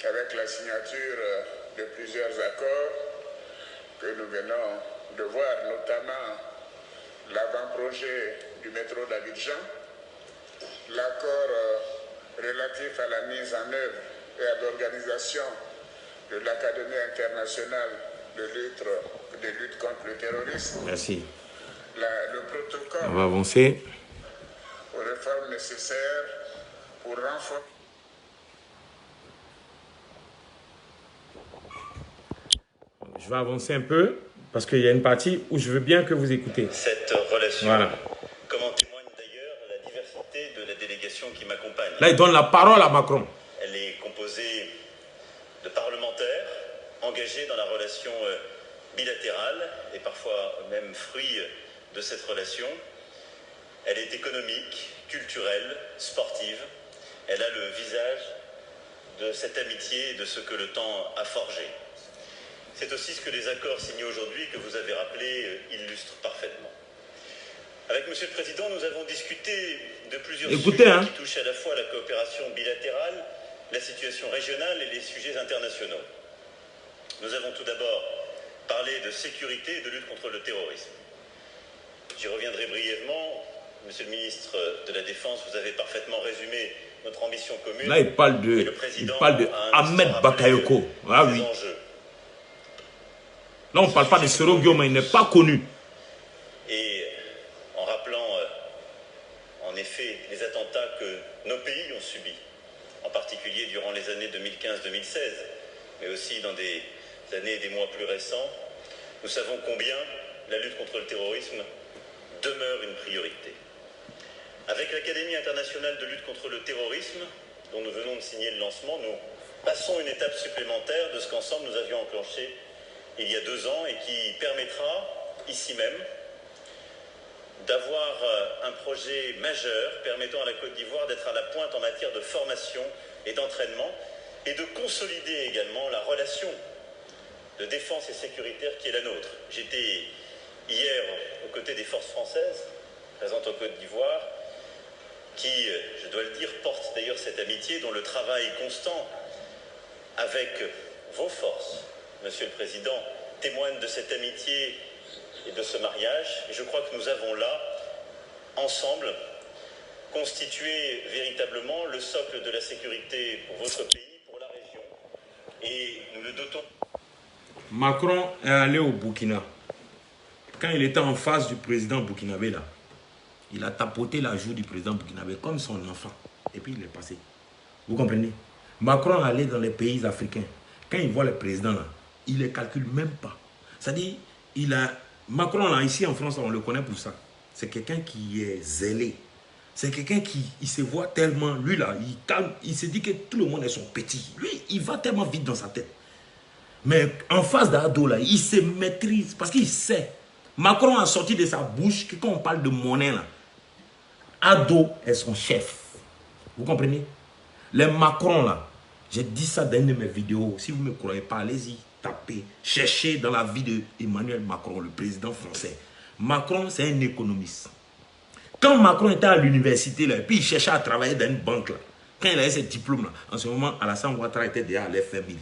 avec la signature de plusieurs accords que nous venons de voir, notamment l'avant-projet du métro d'Abidjan, l'accord relatif à la mise en œuvre et à l'organisation de l'Académie internationale de lutte contre le terrorisme. Merci. Le protocole. On va avancer. Aux réformes nécessaires pour renforcer. Je vais avancer un peu parce qu'il y a une partie où je veux bien que vous écoutez. Cette relation, voilà. Comme en témoigne d'ailleurs la diversité de la délégation qui m'accompagne. Là, il donne la parole à Macron. Elle est composée de parlementaires engagés dans la relation bilatérale et parfois même fruit de cette relation. Elle est économique, culturelle, sportive. Elle a le visage de cette amitié et de ce que le temps a forgé. C'est aussi ce que les accords signés aujourd'hui, que vous avez rappelés, illustrent parfaitement. Avec Monsieur le Président, nous avons discuté de plusieurs sujets qui touchent à la fois la coopération bilatérale, la situation régionale et les sujets internationaux. Nous avons tout d'abord parlé de sécurité et de lutte contre le terrorisme. J'y reviendrai brièvement. Monsieur le ministre de la Défense, vous avez parfaitement résumé notre ambition commune. Là, il parle de Ahmed Bakayoko. Ah oui. Là, on ne parle pas de Soro Guillaume, il n'est pas connu. Et en rappelant, en effet, effet les attentats que nos pays ont subis, en particulier durant les années 2015-2016, mais aussi dans des années et des mois plus récents, nous savons combien la lutte contre le terrorisme demeure une priorité. Avec l'Académie internationale de lutte contre le terrorisme, dont nous venons de signer le lancement, nous passons une étape supplémentaire de ce qu'ensemble nous avions enclenché il y a 2 ans et qui permettra, ici même, d'avoir un projet majeur permettant à la Côte d'Ivoire d'être à la pointe en matière de formation et d'entraînement et de consolider également la relation de défense et sécuritaire qui est la nôtre. J'étais hier aux côtés des forces françaises présentes en Côte d'Ivoire qui, je dois le dire, portent d'ailleurs cette amitié dont le travail constant avec vos forces, Monsieur le Président, témoigne de cette amitié et de ce mariage. Et je crois que nous avons là, ensemble, constitué véritablement le socle de la sécurité pour votre pays, pour la région. Et nous le dotons. Macron est allé au Burkina. Quand il était en face du président burkinabé, là, il a tapoté la joue du président burkinabé comme son enfant. Et puis il est passé. Vous comprenez? Macron est allé dans les pays africains. Quand il voit le président, là, il ne les calcule même pas. C'est-à-dire, Macron, là, ici en France, on le connaît pour ça. C'est quelqu'un qui est zélé. C'est quelqu'un qui il se voit tellement, lui là, il se dit que tout le monde est son petit. Lui, il va tellement vite dans sa tête. Mais en face d'Ado, là, il se maîtrise parce qu'il sait. Macron a sorti de sa bouche que quand on parle de monnaie, là, Ado est son chef. Vous comprenez? Les Macron, là, j'ai dit ça dans une de mes vidéos. Si vous ne me croyez pas, allez-y, tapez, cherchez dans la vie d'Emmanuel Macron, le président français. Macron, c'est un économiste. Quand Macron était à l'université, là, et puis il cherchait à travailler dans une banque, là, quand il avait ses diplômes, là, en ce moment, Alassane Ouattara était déjà à l'FMI.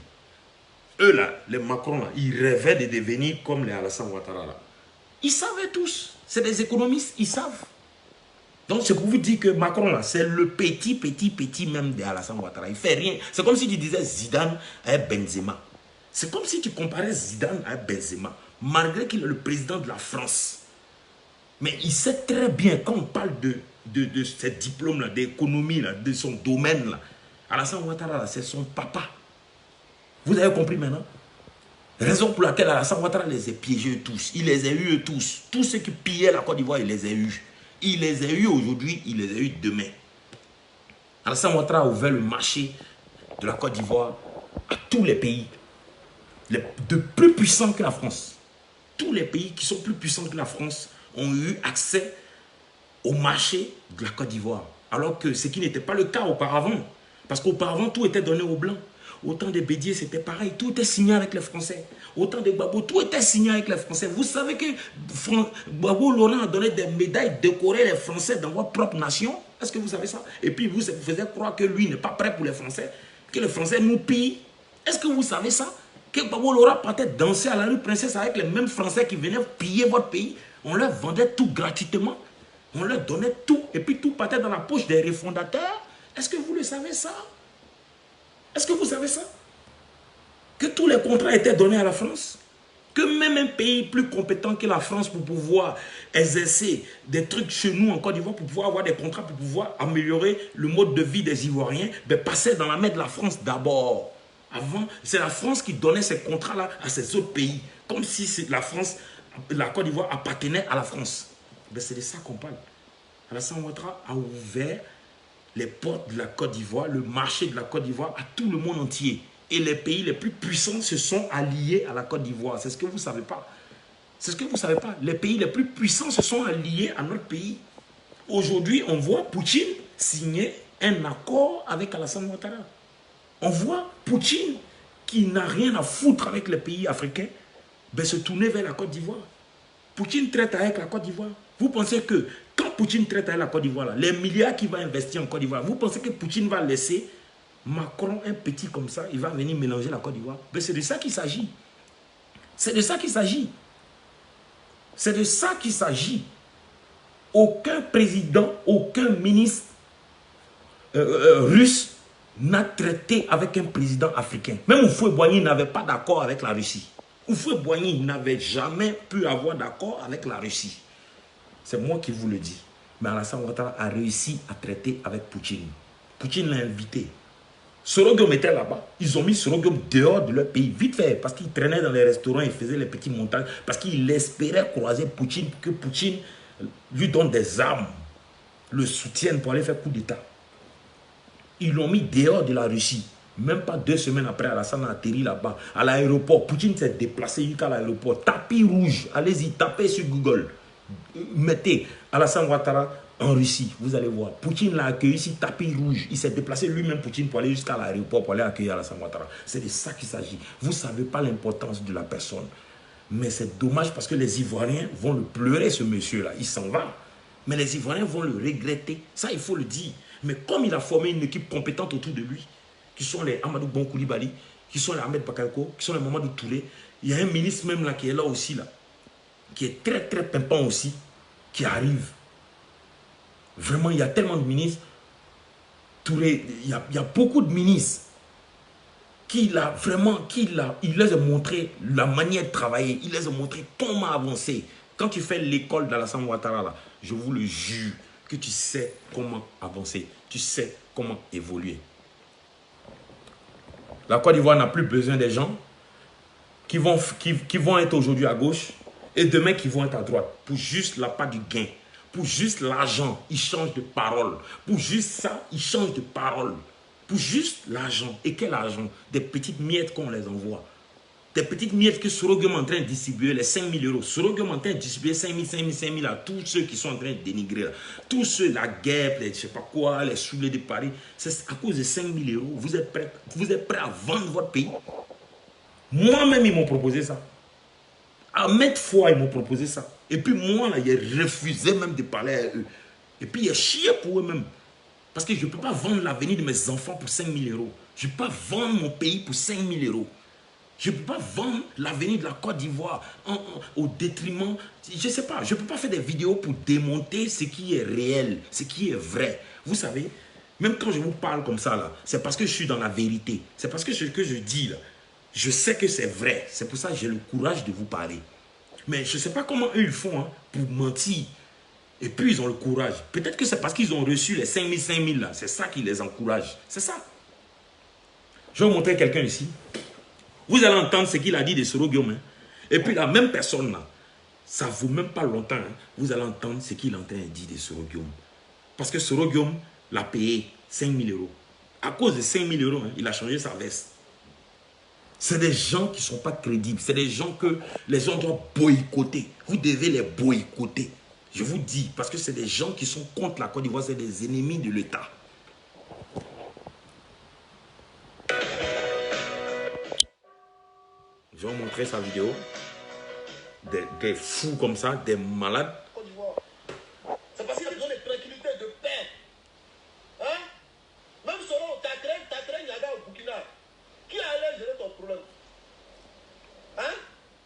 Eux, là, les Macron, là, ils rêvaient de devenir comme les Alassane Ouattara, là. Ils savaient tous. C'est des économistes, ils savent. Donc, c'est pour vous dire que Macron, là, c'est le petit même de Alassane Ouattara. Il ne fait rien. C'est comme si tu disais Zidane avec Benzema. C'est comme si tu comparais Zidane avec Benzema. Malgré qu'il est le président de la France. Mais il sait très bien, quand on parle de ces diplômes-là, d'économie, de son domaine, là, Alassane Ouattara, c'est son papa. Vous avez compris maintenant? Raison pour laquelle Alassane Ouattara les a piégés tous. Il les a eus tous. Tous ceux qui pillaient la Côte d'Ivoire, il les a eus. Il les a eus aujourd'hui, il les a eus demain. Alassane Ouattara a ouvert le marché de la Côte d'Ivoire à tous les pays. De plus puissants que la France. Tous les pays qui sont plus puissants que la France ont eu accès au marché de la Côte d'Ivoire. Alors que ce qui n'était pas le cas auparavant. Parce qu'auparavant, tout était donné aux Blancs. Autant de Bédier, c'était pareil. Tout était signé avec les Français. Autant de Gbagbo, tout était signé avec les Français. Vous savez que Gbagbo Laurent a donné des médailles décorées les Français dans votre propre nation. Est-ce que vous savez ça? Et puis vous faisiez croire que lui n'est pas prêt pour les Français. Que les Français nous pillent. Est-ce que vous savez ça? Que Gbagbo Laurent partait danser à la rue Princesse avec les mêmes Français qui venaient piller votre pays. On leur vendait tout gratuitement. On leur donnait tout. Et puis tout partait dans la poche des refondateurs. Est-ce que vous le savez ça? Est-ce que vous savez ça? Que tous les contrats étaient donnés à la France? Que même un pays plus compétent que la France pour pouvoir exercer des trucs chez nous en Côte d'Ivoire, pour pouvoir avoir des contrats, pour pouvoir améliorer le mode de vie des Ivoiriens, ben passait dans la main de la France d'abord. Avant, c'est la France qui donnait ces contrats-là à ces autres pays. Comme si la France, la Côte d'Ivoire appartenait à la France. Ben c'est de ça qu'on parle. Alassane Ouattara a ouvert les portes de la Côte d'Ivoire, le marché de la Côte d'Ivoire à tout le monde entier. Et les pays les plus puissants se sont alliés à la Côte d'Ivoire. C'est ce que vous ne savez pas. C'est ce que vous ne savez pas. Les pays les plus puissants se sont alliés à notre pays. Aujourd'hui, on voit Poutine signer un accord avec Alassane Ouattara. On voit Poutine, qui n'a rien à foutre avec les pays africains, ben, se tourner vers la Côte d'Ivoire. Poutine traite avec la Côte d'Ivoire. Vous pensez que quand Poutine traite avec la Côte d'Ivoire, les milliards qu'il va investir en Côte d'Ivoire, vous pensez que Poutine va laisser Macron, un petit comme ça, il va venir mélanger la Côte d'Ivoire? Ben, c'est de ça qu'il s'agit. C'est de ça qu'il s'agit. C'est de ça qu'il s'agit. Aucun président, aucun ministre russe n'a traité avec un président africain. Même Houphouët-Boigny n'avait pas d'accord avec la Russie. Houphouët-Boigny n'avait jamais pu avoir d'accord avec la Russie. C'est moi qui vous le dis. Mais Alassane Ouattara a réussi à traiter avec Poutine. Poutine l'a invité. Soro Guillaume était là-bas. Ils ont mis Soro Guillaume dehors de leur pays, vite fait, parce qu'il traînait dans les restaurants, il faisait les petits montages, parce qu'il espérait croiser Poutine, que Poutine lui donne des armes, le soutienne pour aller faire coup d'État. Ils l'ont mis dehors de la Russie. Même pas 2 semaines après, Alassane a atterri là-bas, à l'aéroport. Poutine s'est déplacé jusqu'à l'aéroport. Tapis rouge, allez-y, tapez sur Google. Mettez Alassane Ouattara en Russie, vous allez voir. Poutine l'a accueilli ici, tapis rouge. Il s'est déplacé lui-même, Poutine, pour aller jusqu'à l'aéroport, pour aller accueillir Alassane Ouattara. C'est de ça qu'il s'agit. Vous ne savez pas l'importance de la personne. Mais c'est dommage parce que les Ivoiriens vont le pleurer, ce monsieur-là. Il s'en va. Mais les Ivoiriens vont le regretter. Ça, il faut le dire. Mais comme il a formé une équipe compétente autour de lui, qui sont les Amadou Bon Koulibaly, qui sont les Ahmed Bakayoko, qui sont les Mamadou Touré, il y a un ministre même là qui est là aussi, là, qui est très très pimpant aussi, qui arrive. Vraiment, il y a tellement de ministres. Touré, il y a beaucoup de ministres il les a montré la manière de travailler. Il les a montré comment avancer. Quand tu fais l'école d'Alassane Ouattara, là, je vous le jure que tu sais comment avancer. Tu sais comment évoluer. La Côte d'Ivoire n'a plus besoin des gens qui vont être aujourd'hui à gauche et demain qui vont être à droite pour juste la part du gain. Pour juste l'argent, ils changent de parole. Pour juste ça, ils changent de parole. Pour juste l'argent. Et quel argent? Des petites miettes qu'on les envoie. Des petites miettes que Soro Guillaume est en train de distribuer, les 5 000 euros. Soro Guillaume est en train de distribuer 5 000 à tous ceux qui sont en train de dénigrer. Là. Tous ceux, la guêpe, les je sais pas quoi, les soulets de Paris. C'est à cause de 5 000 euros. Vous êtes prêts à vendre votre pays? Moi-même, ils m'ont proposé ça. À maintes fois, ils m'ont proposé ça. Et puis moi, là, j'ai refusé même de parler à eux. Et puis, il a chié pour eux-mêmes. Parce que je ne peux pas vendre l'avenir de mes enfants pour 5 000 euros. Je ne peux pas vendre mon pays pour 5 000 euros. Je ne peux pas vendre l'avenir de la Côte d'Ivoire au détriment. Je ne sais pas, je ne peux pas faire des vidéos pour démonter ce qui est réel, ce qui est vrai. Vous savez, même quand je vous parle comme ça, là, c'est parce que je suis dans la vérité. C'est parce que ce que je dis, là, je sais que c'est vrai. C'est pour ça que j'ai le courage de vous parler. Mais je ne sais pas comment eux ils font pour mentir. Et puis ils ont le courage. Peut-être que c'est parce qu'ils ont reçu les 5 000 là. C'est ça qui les encourage. C'est ça. Je vais vous montrer quelqu'un ici. Vous allez entendre ce qu'il a dit de Soro Guillaume. Et puis la même personne là, ça ne vaut même pas longtemps. Vous allez entendre ce qu'il est en train de dire de Soro Guillaume. Parce que Soro Guillaume l'a payé 5 000 euros. À cause de 5 000 euros, il a changé sa veste. C'est des gens qui ne sont pas crédibles. C'est des gens que les gens doivent boycotter. Vous devez les boycotter. Je vous dis, parce que c'est des gens qui sont contre la Côte d'Ivoire, c'est des ennemis de l'État. Je vais vous montrer sa vidéo. Des fous comme ça, des malades. C'est parce qu'ils ont les tranquillités de paix. Hein? Même selon ta crainte là-bas au Burkina, qui allait gérer ton problème? Hein?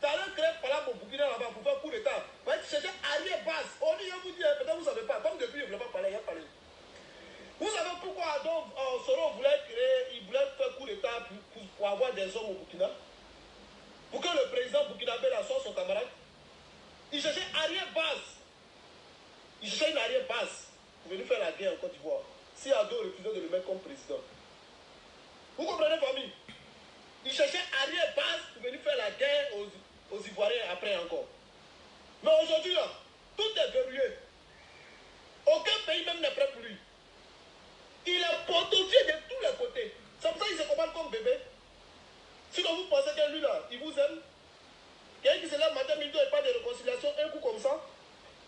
Tu allais créer par là au Burkina là-bas pour faire coup d'État. Tu cherchais arrière-base. On dit, je vous dis, peut-être vous ne savez pas. Comme depuis, je ne voulais pas parler, il a parlé. Vous savez pourquoi donc Soro voulait faire coup d'État pour avoir des hommes au Burkina? Pour que le président burkinabé la soit son camarade. Il cherchait arrière-base. Il cherchait une arrière-base pour venir faire la guerre en Côte d'Ivoire. Si Ado refusait de le mettre comme président. Vous comprenez, famille? Il cherchait arrière-base pour venir faire la guerre aux Ivoiriens après encore. Mais aujourd'hui, là, tout est verrouillé. Aucun pays même n'est prêt pour lui. Il est potofié de tous les côtés. C'est pour ça qu'il se comporte comme bébé. Sinon vous pensez que lui là, il vous aime. Quelqu'un qui se lève matin, midi, et pas de réconciliation, un coup comme ça.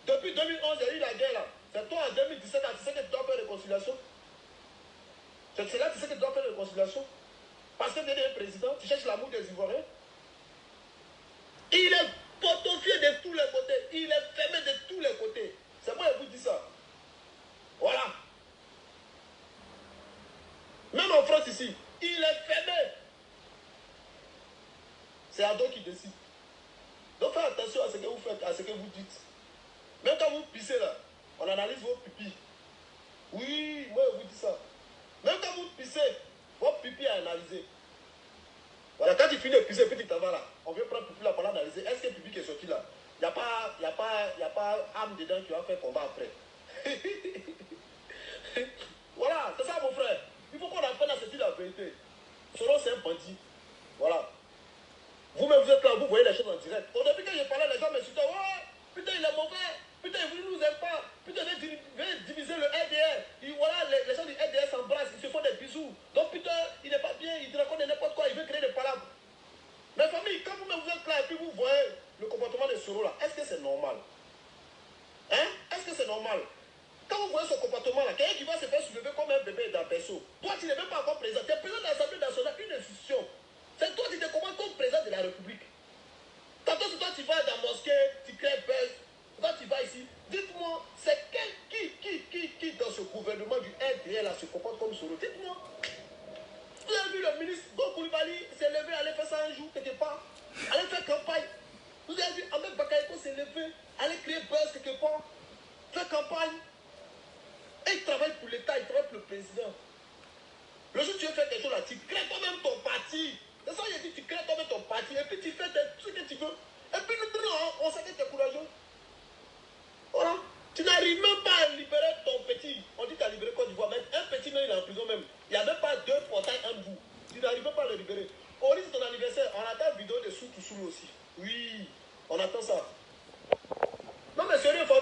Depuis 2011, il y a eu la guerre là. C'est toi en 2017, tu sais que tu dois faire réconciliation. C'est là que tu sais que tu dois faire réconciliation. Parce que tu es un président, tu cherches l'amour des Ivoiriens. Il est potofié de tous les côtés. Il est fermé de tous les côtés. C'est moi qui vous dis ça. Voilà. Même en France ici, il est fermé. C'est Ado qui décide. Donc faites attention à ce que vous faites, à ce que vous dites. Même quand vous pissez là, on analyse vos pipis. Oui, moi je vous dis ça. Même quand vous pissez, votre pipi est analysé. Voilà, quand tu finis de pisser, puis tu t'en vas là. On vient prendre pipi là pour l'analyser. Est-ce que le pipi qui est sorti là? Il n'y a pas âme dedans qui va faire combat après. Voilà, c'est ça mon frère. Il faut qu'on apprenne à se dire la vérité. Soros, c'est un bandit. Voilà. Vous-même, vous êtes là, vous voyez les choses en direct. Au début, quand je parlais, les gens me disaient, oh, putain, il est mauvais. Putain, il ne nous aime pas. Putain, il veut diviser le RDR. Voilà, les gens du RDR s'embrassent, ils se font des bisous. Donc, putain, il n'est pas bien, il raconte n'importe quoi, il veut créer des palabres. Mais famille, quand vous-même vous êtes là et puis vous voyez le comportement de Soros là, est-ce que c'est normal? Hein? Est-ce que c'est normal? Quand vous voyez ce comportement-là, quelqu'un qui va se faire soulever comme un bébé dans le berceau, toi, tu n'es même pas encore président. Tu es président de l'Assemblée nationale, une institution. C'est toi qui te commandes comme président de la République. Tantôt, si toi, tu vas dans la mosquée, tu crées buzz, toi, tu vas ici. Dites-moi, c'est qui dans ce gouvernement du RDR là se comporte comme Soros? Dites-moi. Vous avez vu le ministre Koulibaly s'est levé, aller faire ça un jour, quelque part, aller faire campagne. Vous avez vu Ahmed Bakayoko s'est levé, aller créer buzz quelque part, faire campagne. Et il travaille pour l'État, il travaille pour le président. Le jour où tu veux faire quelque chose là, tu crées toi-même ton parti. C'est ça qu'il dit, tu crées toi-même ton parti et puis tu fais ce que tu veux. Et puis nous, on sait que tu es courageux. Voilà. Tu n'arrives même pas à libérer ton petit. On dit que tu as libéré Côte d'Ivoire, mais un petit même il est en prison même. Il n'y a même pas 2 portails en bout. Tu n'arrives même pas à le libérer. Au risque de ton anniversaire, on attend une vidéo de Soutoussoulou aussi. Oui, on attend ça. Non mais sérieux, faut...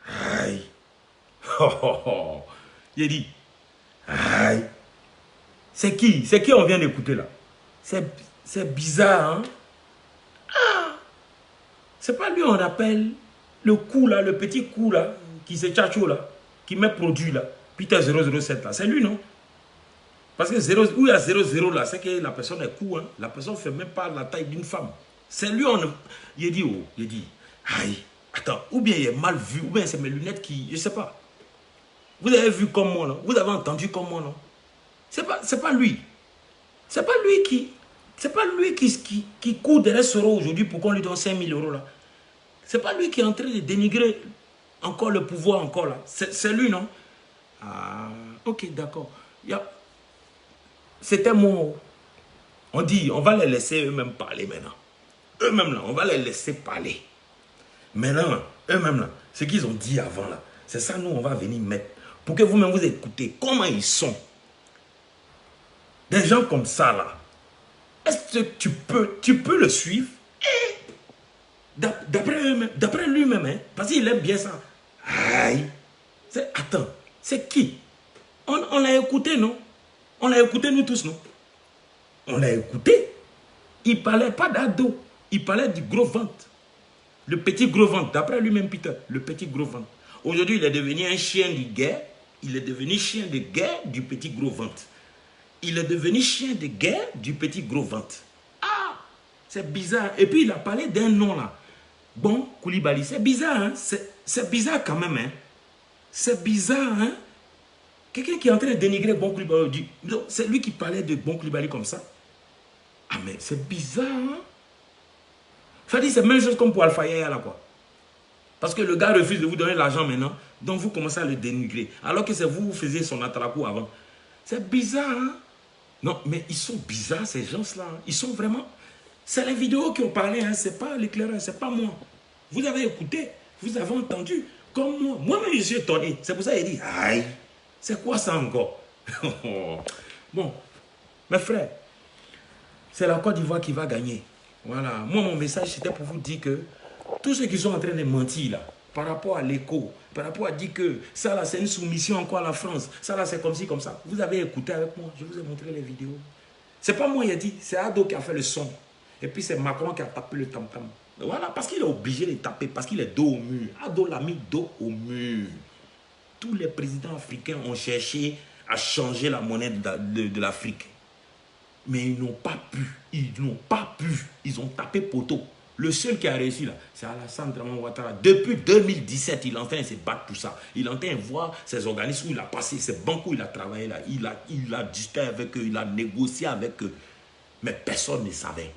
Aïe. Oh, oh, oh. Il a dit. Aïe. C'est qui on vient d'écouter là? C'est bizarre, hein? Ah. C'est pas lui on appelle le coup là, le petit coup là, qui se tchacho là, qui met produit là, Peter 007 là. C'est lui, non? Parce que 0, où il y a 00 là, c'est que la personne est coup, hein? La personne ne fait même pas la taille d'une femme. C'est lui, il a dit, oh, il a dit, aïe. Attends, ou bien il est mal vu, ou bien c'est mes lunettes qui... Je ne sais pas. Vous avez vu comme moi, non? Vous avez entendu comme moi, non? C'est pas lui. C'est pas lui qui... C'est pas lui qui court derrière Soros aujourd'hui pour qu'on lui donne 5 000 € là. C'est pas lui qui est en train de dénigrer encore le pouvoir encore là. C'est lui, non? Ah, ok, d'accord. C'était mon... On dit, on va les laisser eux-mêmes parler maintenant. Eux-mêmes là, on va les laisser parler. Maintenant, eux-mêmes là, ce qu'ils ont dit avant là, c'est ça nous on va venir mettre. Pour que vous-même vous écoutez comment ils sont. Des gens comme ça là. Est-ce que tu peux le suivre? D'après lui-même, hein, parce qu'il aime bien ça. Aïe. Attends, c'est qui? On l'a écouté, non? On l'a écouté nous tous, non? On l'a écouté. Il parlait pas d'ado. Il parlait du gros ventre. Le petit gros ventre, d'après lui-même Peter, le petit gros ventre. Aujourd'hui, il est devenu un chien de guerre. Il est devenu chien de guerre du petit gros ventre. Il est devenu chien de guerre du petit gros ventre. Ah, c'est bizarre. Et puis, il a parlé d'un nom là. Bon, Koulibaly, c'est bizarre, hein? C'est bizarre quand même, hein? C'est bizarre, hein? Quelqu'un qui est en train de dénigrer Bon Koulibaly, c'est lui qui parlait de Bon Koulibaly comme ça. Ah, mais c'est bizarre, hein? C'est la même chose comme pour Alpha Yaya là, quoi. Parce que le gars refuse de vous donner l'argent maintenant, donc vous commencez à le dénigrer. Alors que c'est vous qui faisiez son atraco avant. C'est bizarre, hein? Non, mais ils sont bizarres, ces gens-là. Ils sont vraiment... C'est les vidéos qui ont parlé, hein? C'est pas l'éclaireur, c'est pas moi. Vous avez écouté, vous avez entendu, comme moi. Moi-même, je suis étonné. C'est pour ça qu'il dit, aïe, c'est quoi ça encore? Bon, mes frères, c'est la Côte d'Ivoire qui va gagner. Voilà, moi mon message c'était pour vous dire que tous ceux qui sont en train de mentir là, par rapport à l'écho, par rapport à dire que ça là c'est une soumission encore à la France, ça là c'est comme ci, comme ça, vous avez écouté avec moi, je vous ai montré les vidéos. C'est pas moi qui ai dit, c'est Ado qui a fait le son. Et puis c'est Macron qui a tapé le tam-tam. Voilà, parce qu'il est obligé de taper, parce qu'il est dos au mur. Ado l'a mis dos au mur. Tous les présidents africains ont cherché à changer la monnaie de l'Afrique. Mais ils n'ont pas pu. Ils n'ont pas pu. Ils ont tapé poteau. Le seul qui a réussi là, c'est Alassane Dramane Ouattara. Depuis 2017, il est en train de se battre pour ça. Il est en train de voir ses organismes où il a passé, ses banques où il a travaillé là. Il a discuté avec eux, il a négocié avec eux. Mais personne ne savait.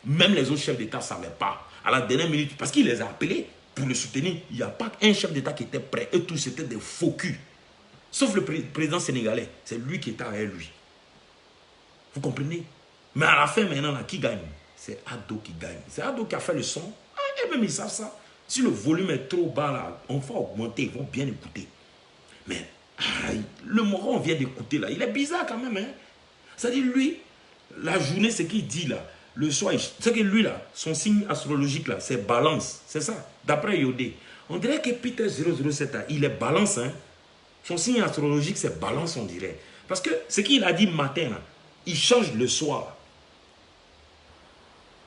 Même les autres chefs d'État ne savaient pas. À la dernière minute, parce qu'il les a appelés pour le soutenir, il n'y a pas un chef d'État qui était prêt. Eux tous, c'était des faux culs. Sauf le président sénégalais. C'est lui qui était avec lui. Vous comprenez? Mais à la fin, maintenant, là, qui gagne? C'est Ado qui gagne. C'est Ado qui a fait le son. Ah, et même ils savent ça. Si le volume est trop bas, là, on va augmenter, ils vont bien écouter. Mais le moron, on vient d'écouter là, il est bizarre quand même. Hein? C'est-à-dire, lui, la journée, ce qu'il dit là, le soir, c'est que lui là, son signe astrologique là, c'est balance. C'est ça, d'après Yodé. On dirait que Peter 007, là, il est balance. Hein? Son signe astrologique, c'est balance, on dirait. Parce que ce qu'il a dit matin, là, il change le soir.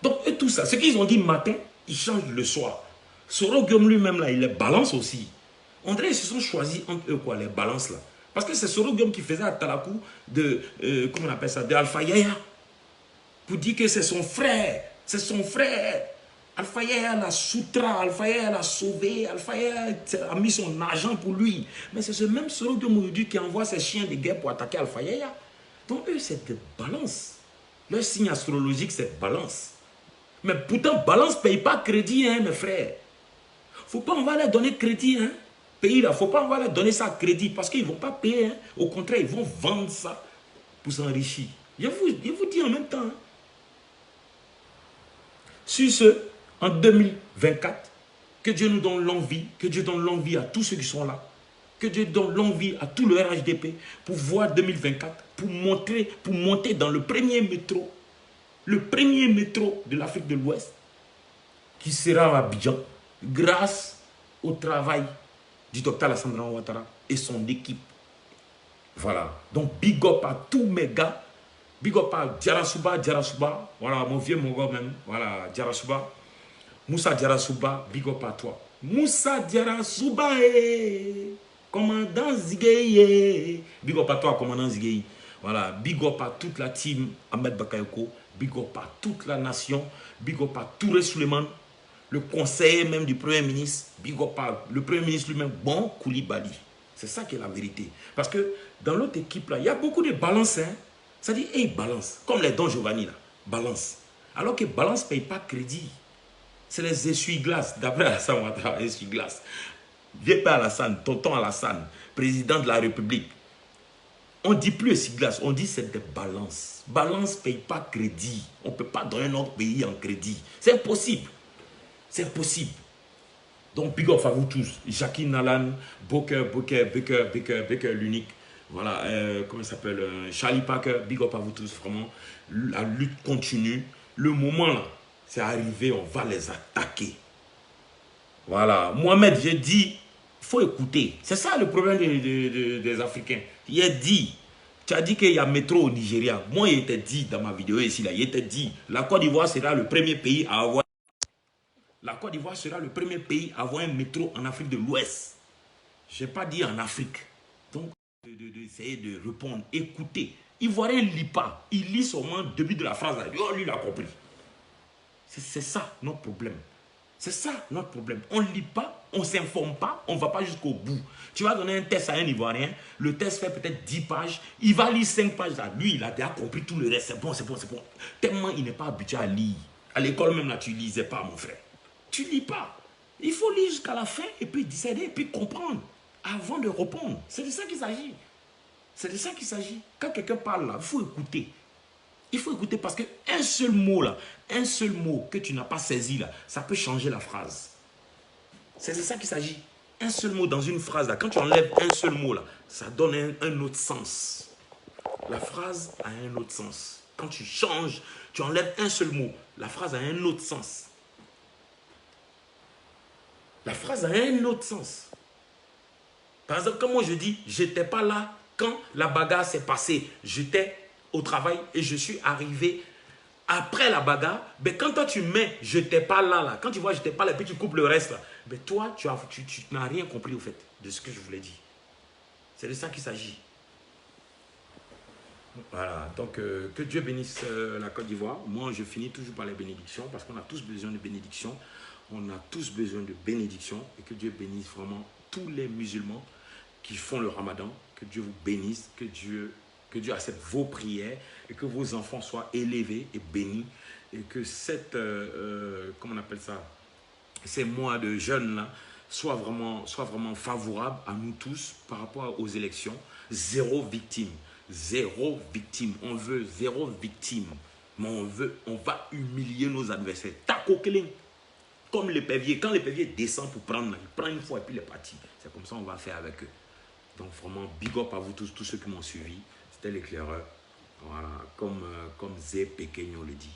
Donc, eux, tout ça, ce qu'ils ont dit matin, ils changent le soir. Soro-Guillaume lui-même, là, il est balance aussi. On dirait qu'ils se sont choisis entre eux, quoi, les balances, là. Parce que c'est Soro-Guillaume qui faisait à Talakou de, comment on appelle ça, de Alpha Yaya. Pour dire que c'est son frère. C'est son frère. Alpha Yaya l'a soutra, Alpha Yaya l'a sauvé, Alpha Yaya a mis son argent pour lui. Mais c'est ce même Soro-Guillaume aujourd'hui qui envoie ses chiens de guerre pour attaquer Alpha Yaya. Donc eux, c'est des balances. Leur signe astrologique, c'est balance. Mais pourtant, balance ne paye pas crédit, hein, mes frères. Faut pas, on va leur donner crédit, hein. Pays là, faut pas, on va leur donner ça crédit parce qu'ils ne vont pas payer, hein. Au contraire, ils vont vendre ça pour s'enrichir. Je vous dis en même temps. Hein. Sur ce, en 2024, que Dieu nous donne l'envie, que Dieu donne l'envie à tous ceux qui sont là, que Dieu donne l'envie à tout le RHDP pour voir 2024, pour monter dans le premier métro de l'Afrique de l'Ouest, qui sera à Abidjan, grâce au travail du docteur Alassane Ouattara et son équipe. Voilà. Donc, big up à tous mes gars. Big up à Diarasuba. Voilà, mon vieux Mongo même. Voilà, Diarasuba. Moussa Diarasuba, big up à toi. Moussa Diarasuba, commandant Zigueye. Big up à toi, commandant Zigueye. Voilà, big up à toute la team Ahmed Bakayoko. Big up à toute la nation. Big up à Touré Suleiman. Le conseiller même du Premier ministre. Big up à le Premier ministre lui-même. Bon, Koulibaly. C'est ça qui est la vérité. Parce que dans l'autre équipe là, il y a beaucoup de balance. Hein. Ça dit, hey, balance. Comme les Don Giovanni là. Balance. Alors que balance ne paye pas crédit. C'est les essuie-glaces. D'après Alassane Ouattara, essuie-glaces. Vieux père Alassane, tonton Alassane, président de la République. On ne dit plus essuie-glaces, on dit c'est des balances. Balance ne paye pas crédit. On ne peut pas donner notre pays en crédit. C'est impossible. C'est impossible. Donc, big up à vous tous. Jackie Nalan, Booker, l'unique. Voilà, comment il s'appelle, Charlie Parker, big up à vous tous, vraiment. La lutte continue. Le moment là, c'est arrivé, on va les attaquer. Voilà, Mohamed, j'ai dit, il faut écouter. C'est ça le problème des Africains. Il a dit, tu as dit qu'il y a métro au Nigeria. Moi, il était dit dans ma vidéo ici, là, il était dit, la Côte d'Ivoire sera le premier pays à avoir... La Côte d'Ivoire sera le premier pays à avoir un métro en Afrique de l'Ouest. Je n'ai pas dit en Afrique. Donc, d'essayer de répondre, écoutez. Ivoirien ne lit pas. Il lit seulement le début de la phrase. Oh, lui, il a compris. C'est ça notre problème. C'est ça notre problème. On ne lit pas, on ne s'informe pas, on ne va pas jusqu'au bout. Tu vas donner un test à un Ivoirien, le test fait peut-être 10 pages, il va lire 5 pages. Là. Lui, il a déjà compris tout le reste. C'est bon, c'est bon, c'est bon. Tellement il n'est pas habitué à lire. À l'école même, là, tu ne lisais pas, mon frère. Tu ne lis pas. Il faut lire jusqu'à la fin et puis décider et puis comprendre avant de répondre. C'est de ça qu'il s'agit. C'est de ça qu'il s'agit. Quand quelqu'un parle là, il faut écouter. Il faut écouter parce qu'un seul mot là, un seul mot que tu n'as pas saisi là, ça peut changer la phrase. C'est de ça qu'il s'agit. Un seul mot dans une phrase là, quand tu enlèves un seul mot là, ça donne un autre sens. La phrase a un autre sens. Quand tu changes, tu enlèves un seul mot, la phrase a un autre sens. La phrase a un autre sens. Par exemple, comme moi je dis, j'étais pas là quand la bagarre s'est passée. J'étais au travail et je suis arrivé après la bagarre. Mais quand toi tu mets, j'étais pas là, quand tu vois, j'étais pas là, et puis tu coupes le reste là. Mais toi, tu n'as rien compris au fait de ce que je voulais dire. C'est de ça qu'il s'agit. Voilà, donc que Dieu bénisse la Côte d'Ivoire. Moi, je finis toujours par les bénédictions parce qu'on a tous besoin de bénédictions. On a tous besoin de bénédictions et que Dieu bénisse vraiment tous les musulmans qui font le ramadan. Que Dieu vous bénisse, que Dieu accepte vos prières et que vos enfants soient élevés et bénis. Et que cette, comment on appelle ça, ces mois de jeûne là soient vraiment favorables à nous tous par rapport aux élections. Zéro victime. Zéro victime. On veut zéro victime. Mais on va humilier nos adversaires. Tako Keling. comme l'épervier. Quand l'épervier descend pour prendre, il prend une fois et puis il est parti. C'est comme ça qu'on va faire avec eux. Donc vraiment, big up à vous tous ceux qui m'ont suivi. C'était l'éclaireur. Voilà, comme Zé Pequeño le dit.